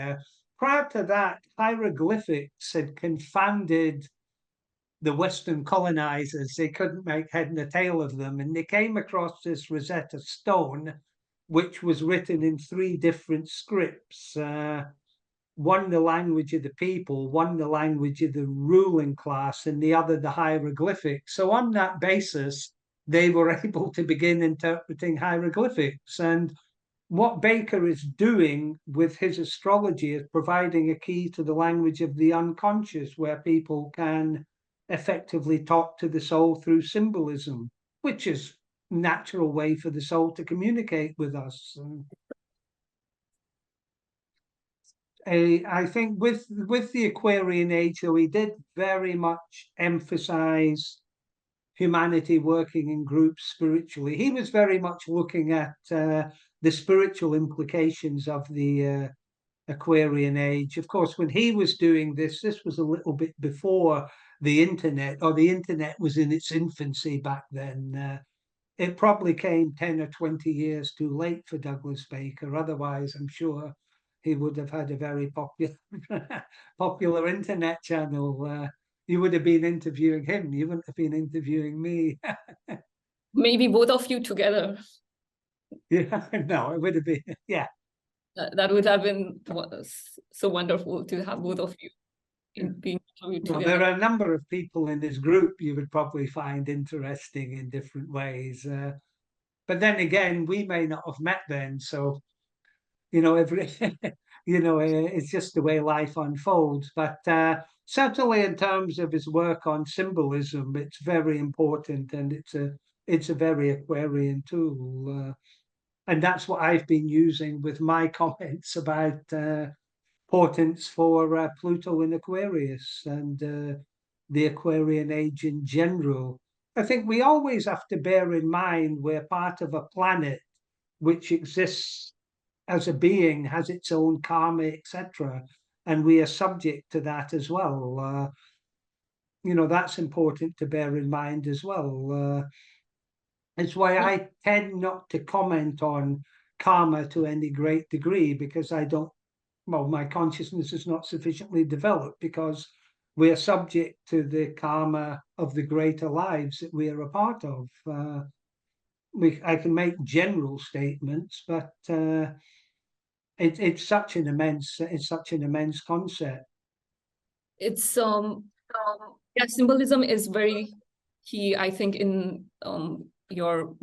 Prior to that, hieroglyphics had confounded the Western colonizers. They couldn't make head and a tail of them. And they came across this Rosetta Stone, which was written in 3 different scripts. One, the language of the people, one, the language of the ruling class, and the other, the hieroglyphics. So on that basis, they were able to begin interpreting hieroglyphics. And what Baker is doing with his astrology is providing a key to the language of the unconscious, where people can effectively talk to the soul through symbolism, which is a natural way for the soul to communicate with us. I think with the Aquarian age, though, he did very much emphasize humanity working in groups spiritually. He was very much looking at the spiritual implications of the Aquarian age. Of course, when he was doing this was a little bit before the internet, or the internet was in its infancy back then. It probably came 10 or 20 years too late for Douglas Baker. Otherwise, I'm sure he would have had a very popular internet channel. You would have been interviewing him. You wouldn't have been interviewing me. Maybe both of you together. Yeah, no, it would have been, yeah. That would have been so wonderful to have both of you being interviewed together. There are a number of people in this group you would probably find interesting in different ways. But then again, we may not have met then. So, it's just the way life unfolds. But certainly in terms of his work on symbolism, it's very important, and it's a very Aquarian tool. And that's what I've been using with my comments about portents for Pluto in Aquarius and the Aquarian age in general. I think we always have to bear in mind we're part of a planet which exists as a being, has its own karma, etc. And we are subject to that as well. That's important to bear in mind as well. It's why I tend not to comment on karma to any great degree, because I don't, well, my consciousness is not sufficiently developed, because we are subject to the karma of the greater lives that we are a part of. I can make general statements, but it's such an immense concept. It's yeah, symbolism is very key, I think, in your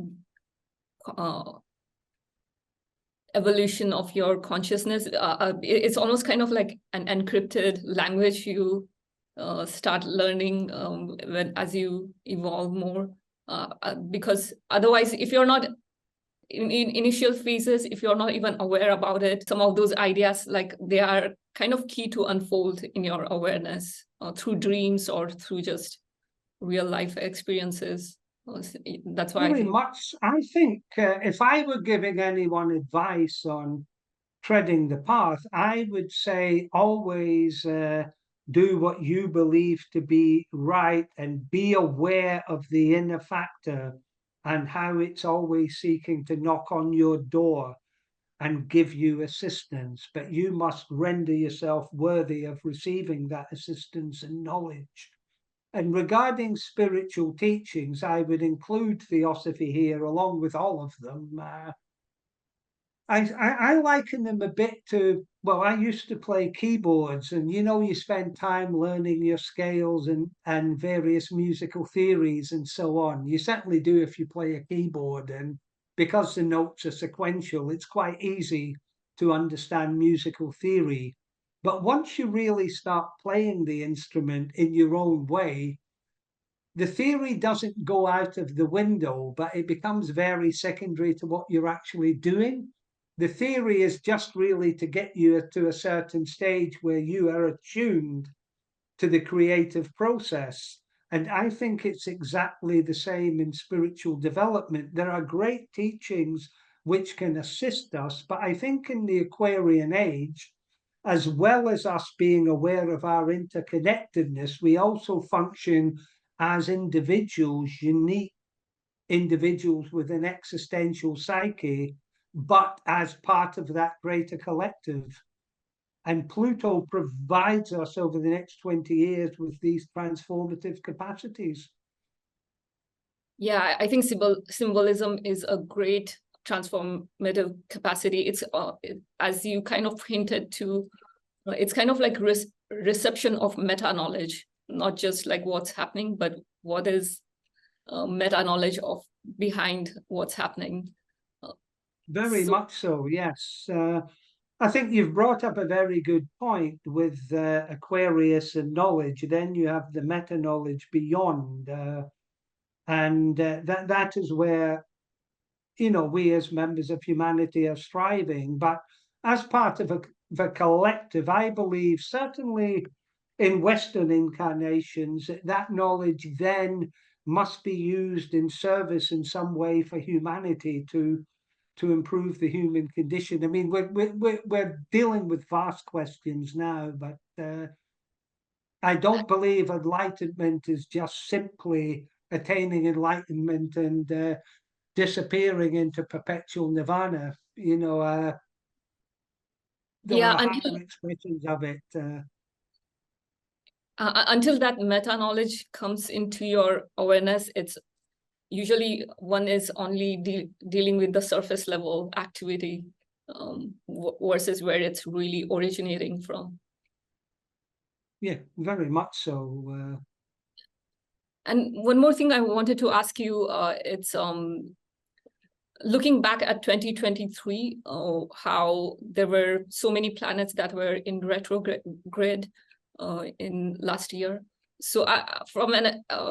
evolution of your consciousness. It's almost kind of like an encrypted language you start learning as you evolve more. Because otherwise, if you're not in initial phases, if you're not even aware about it, some of those ideas, like, they are kind of key to unfold in your awareness through dreams or through just real life experiences. That's why Very much. I think if I were giving anyone advice on treading the path, I would say always do what you believe to be right, and be aware of the inner factor and how it's always seeking to knock on your door and give you assistance. But you must render yourself worthy of receiving that assistance and knowledge. And regarding spiritual teachings, I would include Theosophy here along with all of them. I liken them a bit to, well, I used to play keyboards, and you spend time learning your scales and various musical theories and so on. You certainly do if you play a keyboard, and because the notes are sequential, it's quite easy to understand musical theory. But once you really start playing the instrument in your own way, the theory doesn't go out of the window, but it becomes very secondary to what you're actually doing. The theory is just really to get you to a certain stage where you are attuned to the creative process. And I think it's exactly the same in spiritual development. There are great teachings which can assist us, but I think in the Aquarian age, as well as us being aware of our interconnectedness, we also function as individuals, unique individuals with an existential psyche, but as part of that greater collective. And Pluto provides us over the next 20 years with these transformative capacities. Yeah, I think symbolism is a great transformative capacity. It's as you kind of hinted to, it's kind of like reception of meta-knowledge, not just like what's happening, but what is meta-knowledge of behind what's happening. Very much so, yes. I think you've brought up a very good point with Aquarius and knowledge. Then you have the meta-knowledge beyond, and that is where we as members of humanity are striving. But as part of a collective, I believe certainly in Western incarnations, that knowledge then must be used in service in some way for humanity to improve the human condition. I mean, we're dealing with vast questions now, but I don't believe enlightenment is just simply attaining enlightenment and disappearing into perpetual nirvana. There are higher expressions of it. Until that meta-knowledge comes into your awareness, it's usually one is only dealing with the surface level activity versus where it's really originating from. Yeah, very much so. And one more thing I wanted to ask you, it's looking back at 2023, how there were so many planets that were in retrograde in last year. So from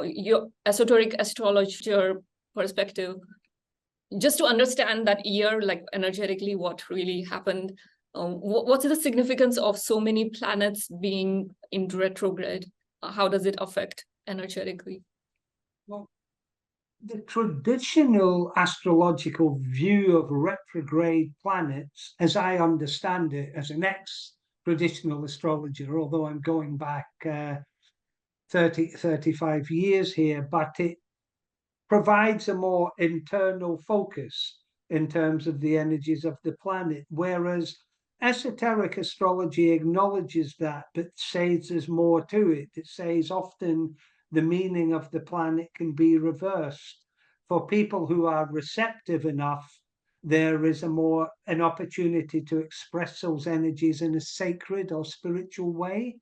your esoteric astrologer perspective, just to understand that year, like energetically, what really happened, what's the significance of so many planets being in retrograde? How does it affect energetically? Well, the traditional astrological view of retrograde planets, as I understand it, as an ex-traditional astrologer, although I'm going back 35 years here, but it provides a more internal focus in terms of the energies of the planet, whereas esoteric astrology acknowledges that, but says there's more to it. It says often the meaning of the planet can be reversed. For people who are receptive enough, there is an opportunity to express those energies in a sacred or spiritual way.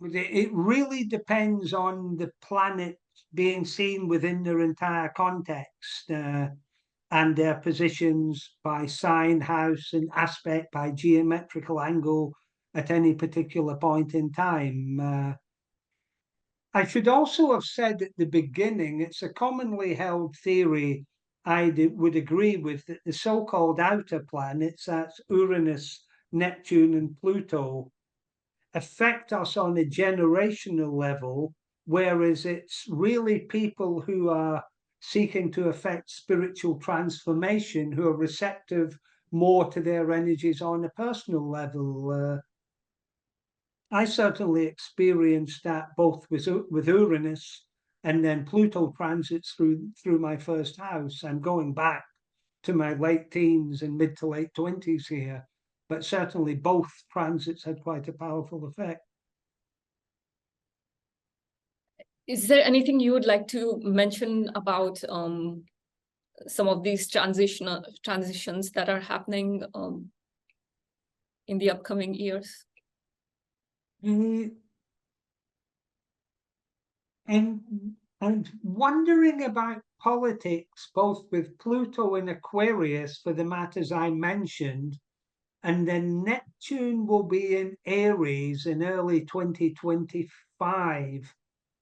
It really depends on the planet being seen within their entire context, and their positions by sign, house, and aspect, by geometrical angle at any particular point in time. I should also have said at the beginning, it's a commonly held theory I would agree with, that the so-called outer planets, that's Uranus, Neptune, and Pluto, affect us on a generational level, whereas it's really people who are seeking to affect spiritual transformation who are receptive more to their energies on a personal level. I certainly experienced that both with Uranus and then Pluto transits through my first house. I'm going back to my late teens and mid to late 20s here, but certainly both transits had quite a powerful effect. Is there anything you would like to mention about some of these transitions that are happening in the upcoming years? And wondering about politics, both with Pluto and Aquarius, for the matters I mentioned, and then Neptune will be in Aries in early 2025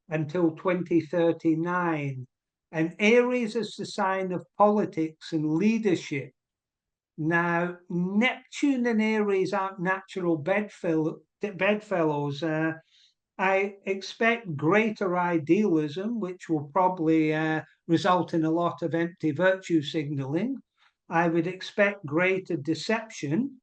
until 2039. And Aries is the sign of politics and leadership. Now, Neptune and Aries aren't natural bedfellows. I expect greater idealism, which will probably result in a lot of empty virtue signaling. I would expect greater deception,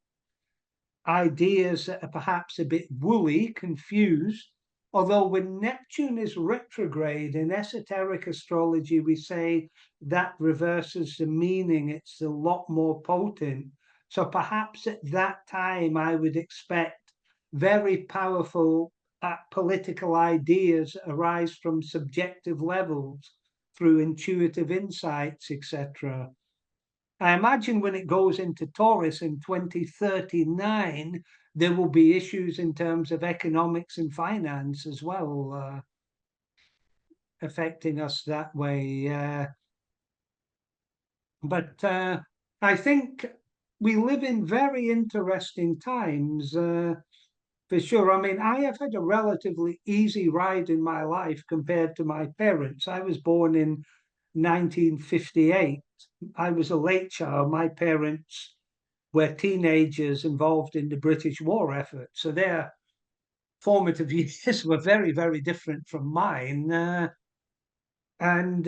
ideas that are perhaps a bit woolly, confused. Although when Neptune is retrograde in esoteric astrology, we say that reverses the meaning. It's a lot more potent. So perhaps at that time, I would expect very powerful political ideas arise from subjective levels through intuitive insights, etc. I imagine when it goes into Taurus in 2039, there will be issues in terms of economics and finance as well, affecting us that way. But I think we live in very interesting times, for sure. I mean, I have had a relatively easy ride in my life compared to my parents. I was born in 1958. I was a late child. My parents were teenagers involved in the British war effort. So their formative years were very, very different from mine. And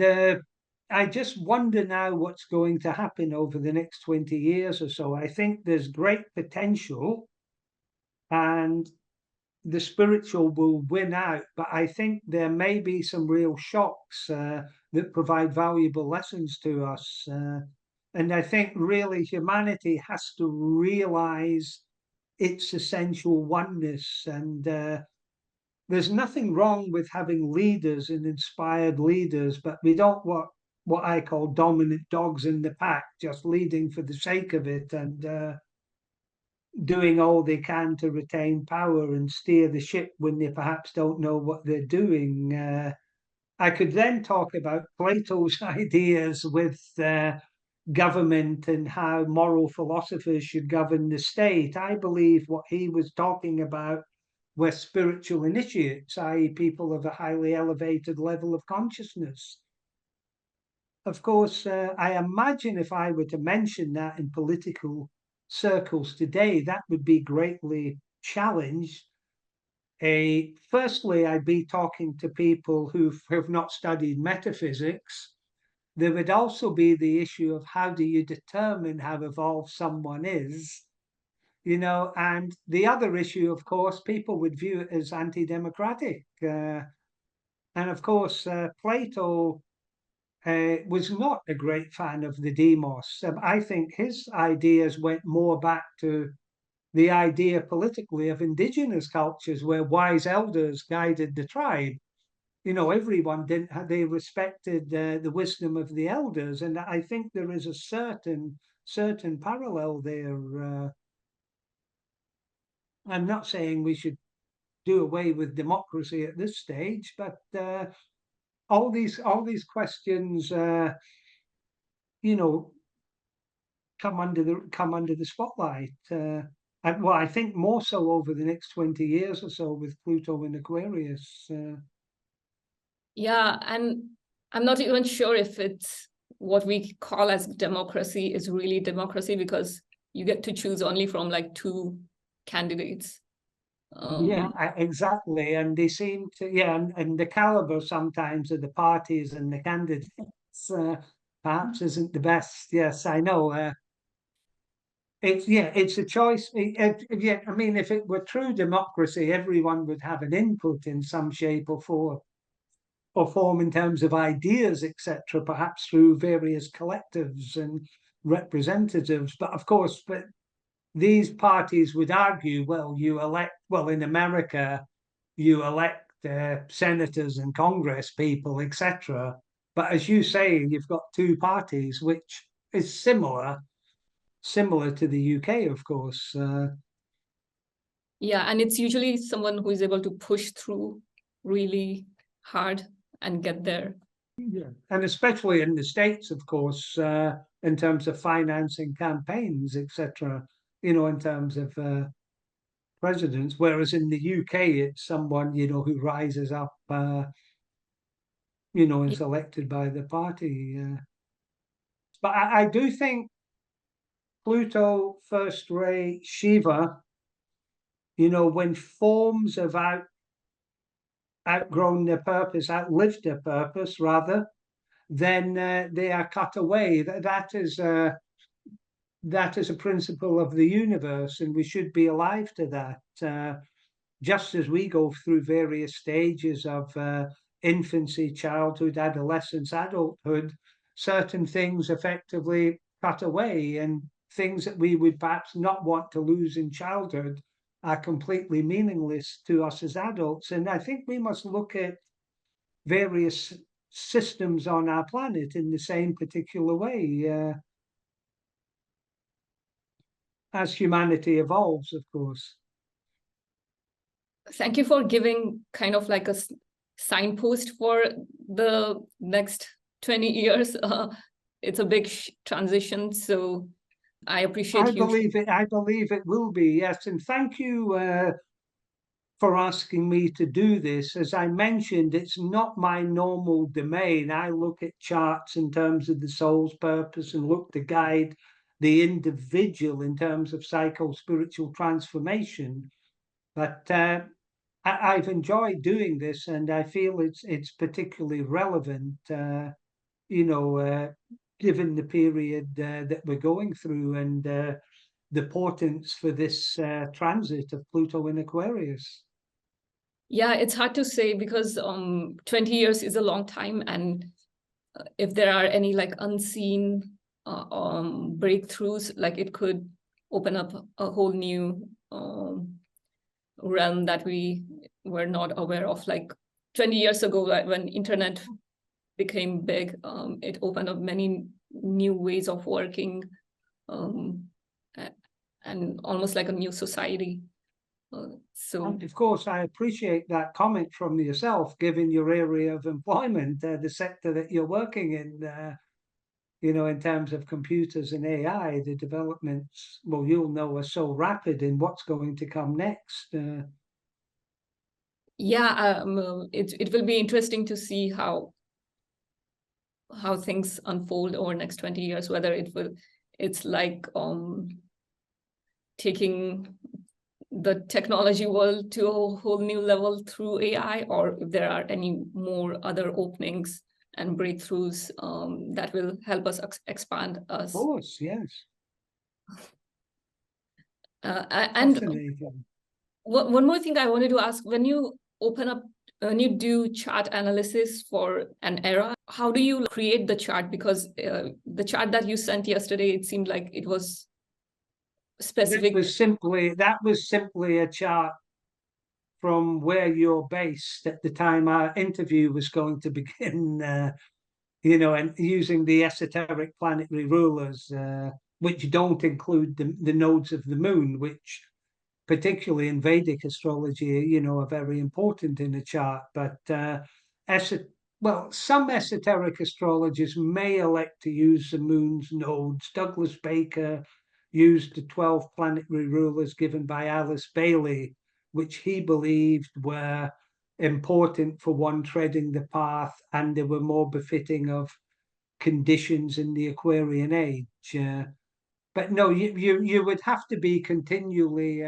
I just wonder now what's going to happen over the next 20 years or so. I think there's great potential and the spiritual will win out, but I think there may be some real shocks that provide valuable lessons to us. And I think really humanity has to realize its essential oneness. And there's nothing wrong with having leaders and inspired leaders, but we don't want what I call dominant dogs in the pack, just leading for the sake of it and doing all they can to retain power and steer the ship when they perhaps don't know what they're doing. I could then talk about Plato's ideas with government and how moral philosophers should govern the state. I believe what he was talking about were spiritual initiates, i.e., people of a highly elevated level of consciousness. Of course, I imagine if I were to mention that in political circles today, that would be greatly challenged. Firstly, I'd be talking to people who have not studied metaphysics. There would also be the issue of how do you determine how evolved someone is, and the other issue, of course, people would view it as anti-democratic. And of course, Plato was not a great fan of the demos. I think his ideas went more back to the idea politically of indigenous cultures where wise elders guided the tribe. You know, everyone didn't have, they respected the wisdom of the elders. And I think there is a certain parallel there. I'm not saying we should do away with democracy at this stage, but all these questions, you know, come under the spotlight. And, well, I think more so over the next 20 years or so with Pluto in Aquarius. Yeah, and I'm not even sure if it's what we call as democracy is really democracy, because you get to choose only from like 2 candidates. Yeah, exactly. And they seem to, yeah, and the caliber sometimes of the parties and the candidates perhaps isn't the best. Yes, I know. It's a choice. Yeah, I mean, if it were true democracy, everyone would have an input in some shape or form in terms of ideas, etc., perhaps through various collectives and representatives. But of course, these parties would argue, well, in America, you elect senators and Congress people, etc. But as you say, you've got 2 parties, which is similar to the UK, of course. Yeah, and it's usually someone who is able to push through really hard and get there. Yeah. And especially in the States, of course, in terms of financing campaigns, etc., you know, in terms of presidents, whereas in the UK, it's someone, you know, who rises up, you know, is elected by the party. But I do think Pluto, first ray, Shiva, you know, when forms have outgrown their purpose, outlived their purpose, rather, then they are cut away. That is a principle of the universe, and we should be alive to that. Just as we go through various stages of infancy, childhood, adolescence, adulthood, certain things effectively cut away, and things that we would perhaps not want to lose in childhood are completely meaningless to us as adults. And I think we must look at various systems on our planet in the same particular way as humanity evolves, of course. Thank you for giving kind of like a signpost for the next 20 years. It's a big transition, so I appreciate you. I believe it will be, yes. And thank you for asking me to do this. As I mentioned, it's not my normal domain. I look at charts in terms of the soul's purpose and look to guide the individual in terms of psycho-spiritual transformation. But I've enjoyed doing this, and I feel it's particularly relevant, you know, given the period that we're going through and the portents for this transit of Pluto in Aquarius. Yeah, it's hard to say because 20 years is a long time, and if there are any like unseen breakthroughs, like it could open up a whole new realm that we were not aware of. Like 20 years ago, when internet became big, it opened up many new ways of working, and almost like a new society. And of course, I appreciate that comment from yourself, given your area of employment, the sector that you're working in, you know, in terms of computers and AI, the developments, well, you'll know, are so rapid in what's going to come next. Yeah, it will be interesting to see how things unfold over the next 20 years, whether it's like taking the technology world to a whole new level through AI, or if there are any more other openings and breakthroughs that will help us expand us. Of course, yes. And one more thing I wanted to ask, when you open up, when you do chart analysis for an era, how do you create the chart? Because the chart that you sent yesterday, it seemed like it was specific. That was simply a chart from where you're based at the time our interview was going to begin, and using the esoteric planetary rulers, which don't include the nodes of the moon, which particularly in Vedic astrology, are very important in a chart. But some esoteric astrologers may elect to use the moon's nodes. Douglas Baker used the 12 planetary rulers given by Alice Bailey, which he believed were important for one treading the path, and they were more befitting of conditions in the Aquarian age. But no, you would have to be continually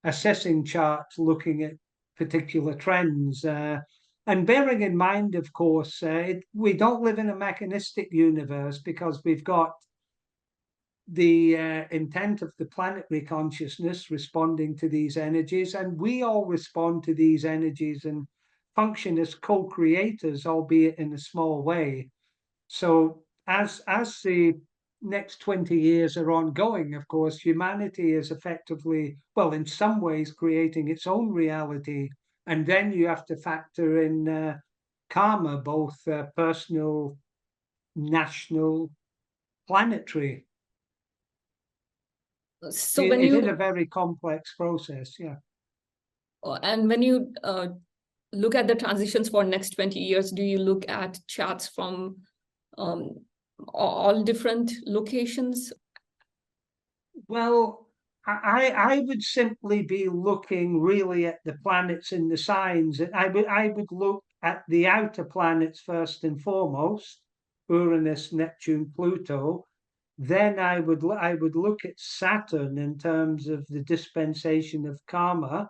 assessing charts, looking at particular trends, and bearing in mind, of course, we don't live in a mechanistic universe, because we've got the intent of the planetary consciousness responding to these energies, and we all respond to these energies and function as co-creators, albeit in a small way. So as the next 20 years are ongoing, of course, humanity is effectively, well, in some ways, creating its own reality. And then you have to factor in karma, both personal, national, planetary. So it is a very complex process, yeah. And when you look at the transitions for next 20 years, do you look at charts from all different locations? Well, I would simply be looking really at the planets in the signs. I would look at the outer planets first and foremost, Uranus, Neptune, Pluto. Then I would look at Saturn in terms of the dispensation of karma.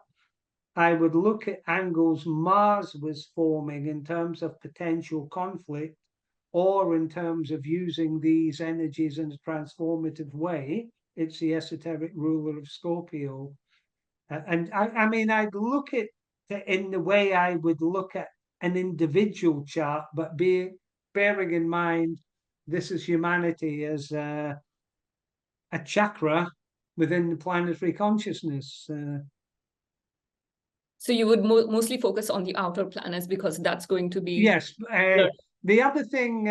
I would look at angles Mars was forming in terms of potential conflict, or in terms of using these energies in a transformative way. It's the esoteric ruler of Scorpio. And I mean, I'd look at it in the way I would look at an individual chart, but bearing in mind this is humanity as a chakra within the planetary consciousness. So you would mostly focus on the outer planets, because that's going to be... Yes. The other thing,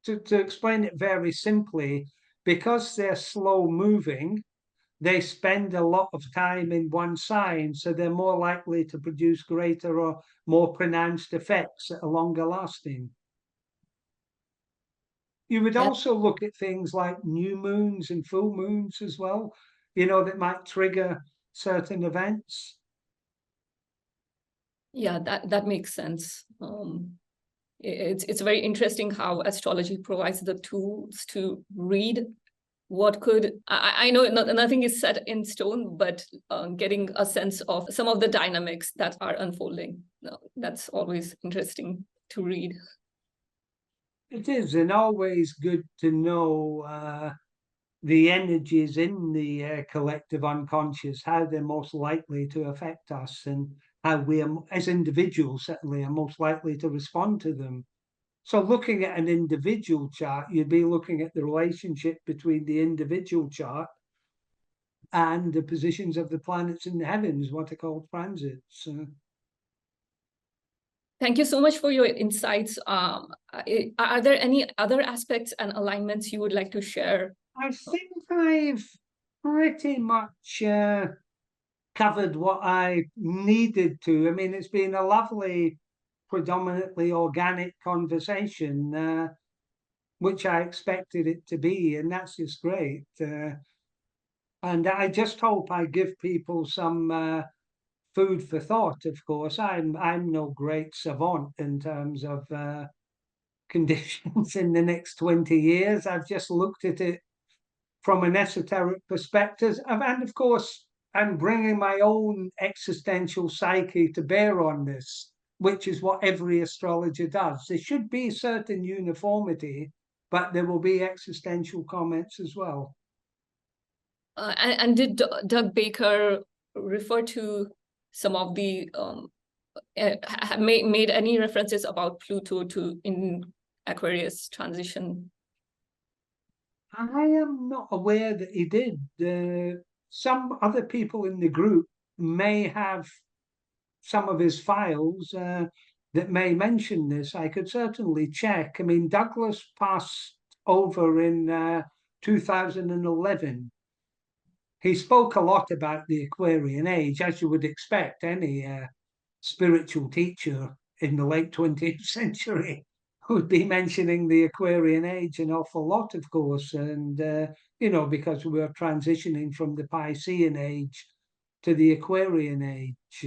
to explain it very simply, because they're slow moving, they spend a lot of time in one sign, so they're more likely to produce greater or more pronounced effects that are longer lasting. You would also look at things like new moons and full moons as well, that might trigger certain events. Yeah, that makes sense. It's very interesting how astrology provides the tools to read what could, I know nothing is set in stone, but getting a sense of some of the dynamics that are unfolding. That's always interesting to read. It is, and always good to know the energies in the collective unconscious, how they're most likely to affect us, and how we are, as individuals, certainly are most likely to respond to them. So looking at an individual chart, you'd be looking at the relationship between the individual chart and the positions of the planets in the heavens, what are called transits. Thank you so much for your insights. Are there any other aspects and alignments you would like to share? I think I've pretty much covered what I needed to. I mean, it's been a lovely, predominantly organic conversation, which I expected it to be, and that's just great. And I just hope I give people some food for thought. Of course, I'm no great savant in terms of conditions in the next 20 years. I've just looked at it from an esoteric perspective, and of course, I'm bringing my own existential psyche to bear on this, which is what every astrologer does. There should be certain uniformity, but there will be existential comments as well. And did Doug Baker refer to some of the made any references about Pluto in Aquarius transition? I am not aware that he did. Some other people in the group may have some of his files that may mention this. I could certainly check. I mean, Douglas passed over in 2011. He spoke a lot about the Aquarian age, as you would expect any spiritual teacher in the late 20th century would be mentioning the Aquarian age an awful lot, of course. And, because we are transitioning from the Piscean age to the Aquarian age.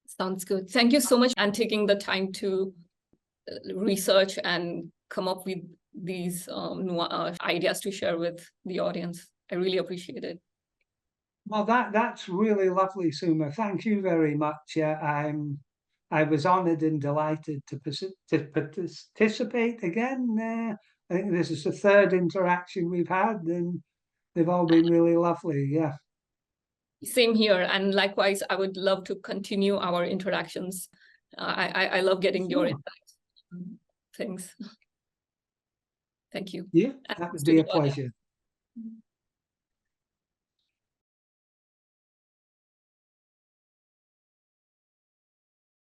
Sounds good. Thank you so much and taking the time to research and come up with these ideas to share with the audience. I really appreciate it. Well, that's really lovely, Suma. Thank you very much. I was honoured and delighted to participate again. I think this is the third interaction we've had, and they've all been really lovely. Yeah. Same here, and likewise, I would love to continue our interactions. I love getting your insights. Thanks. Thank you. Yeah, that would be a pleasure.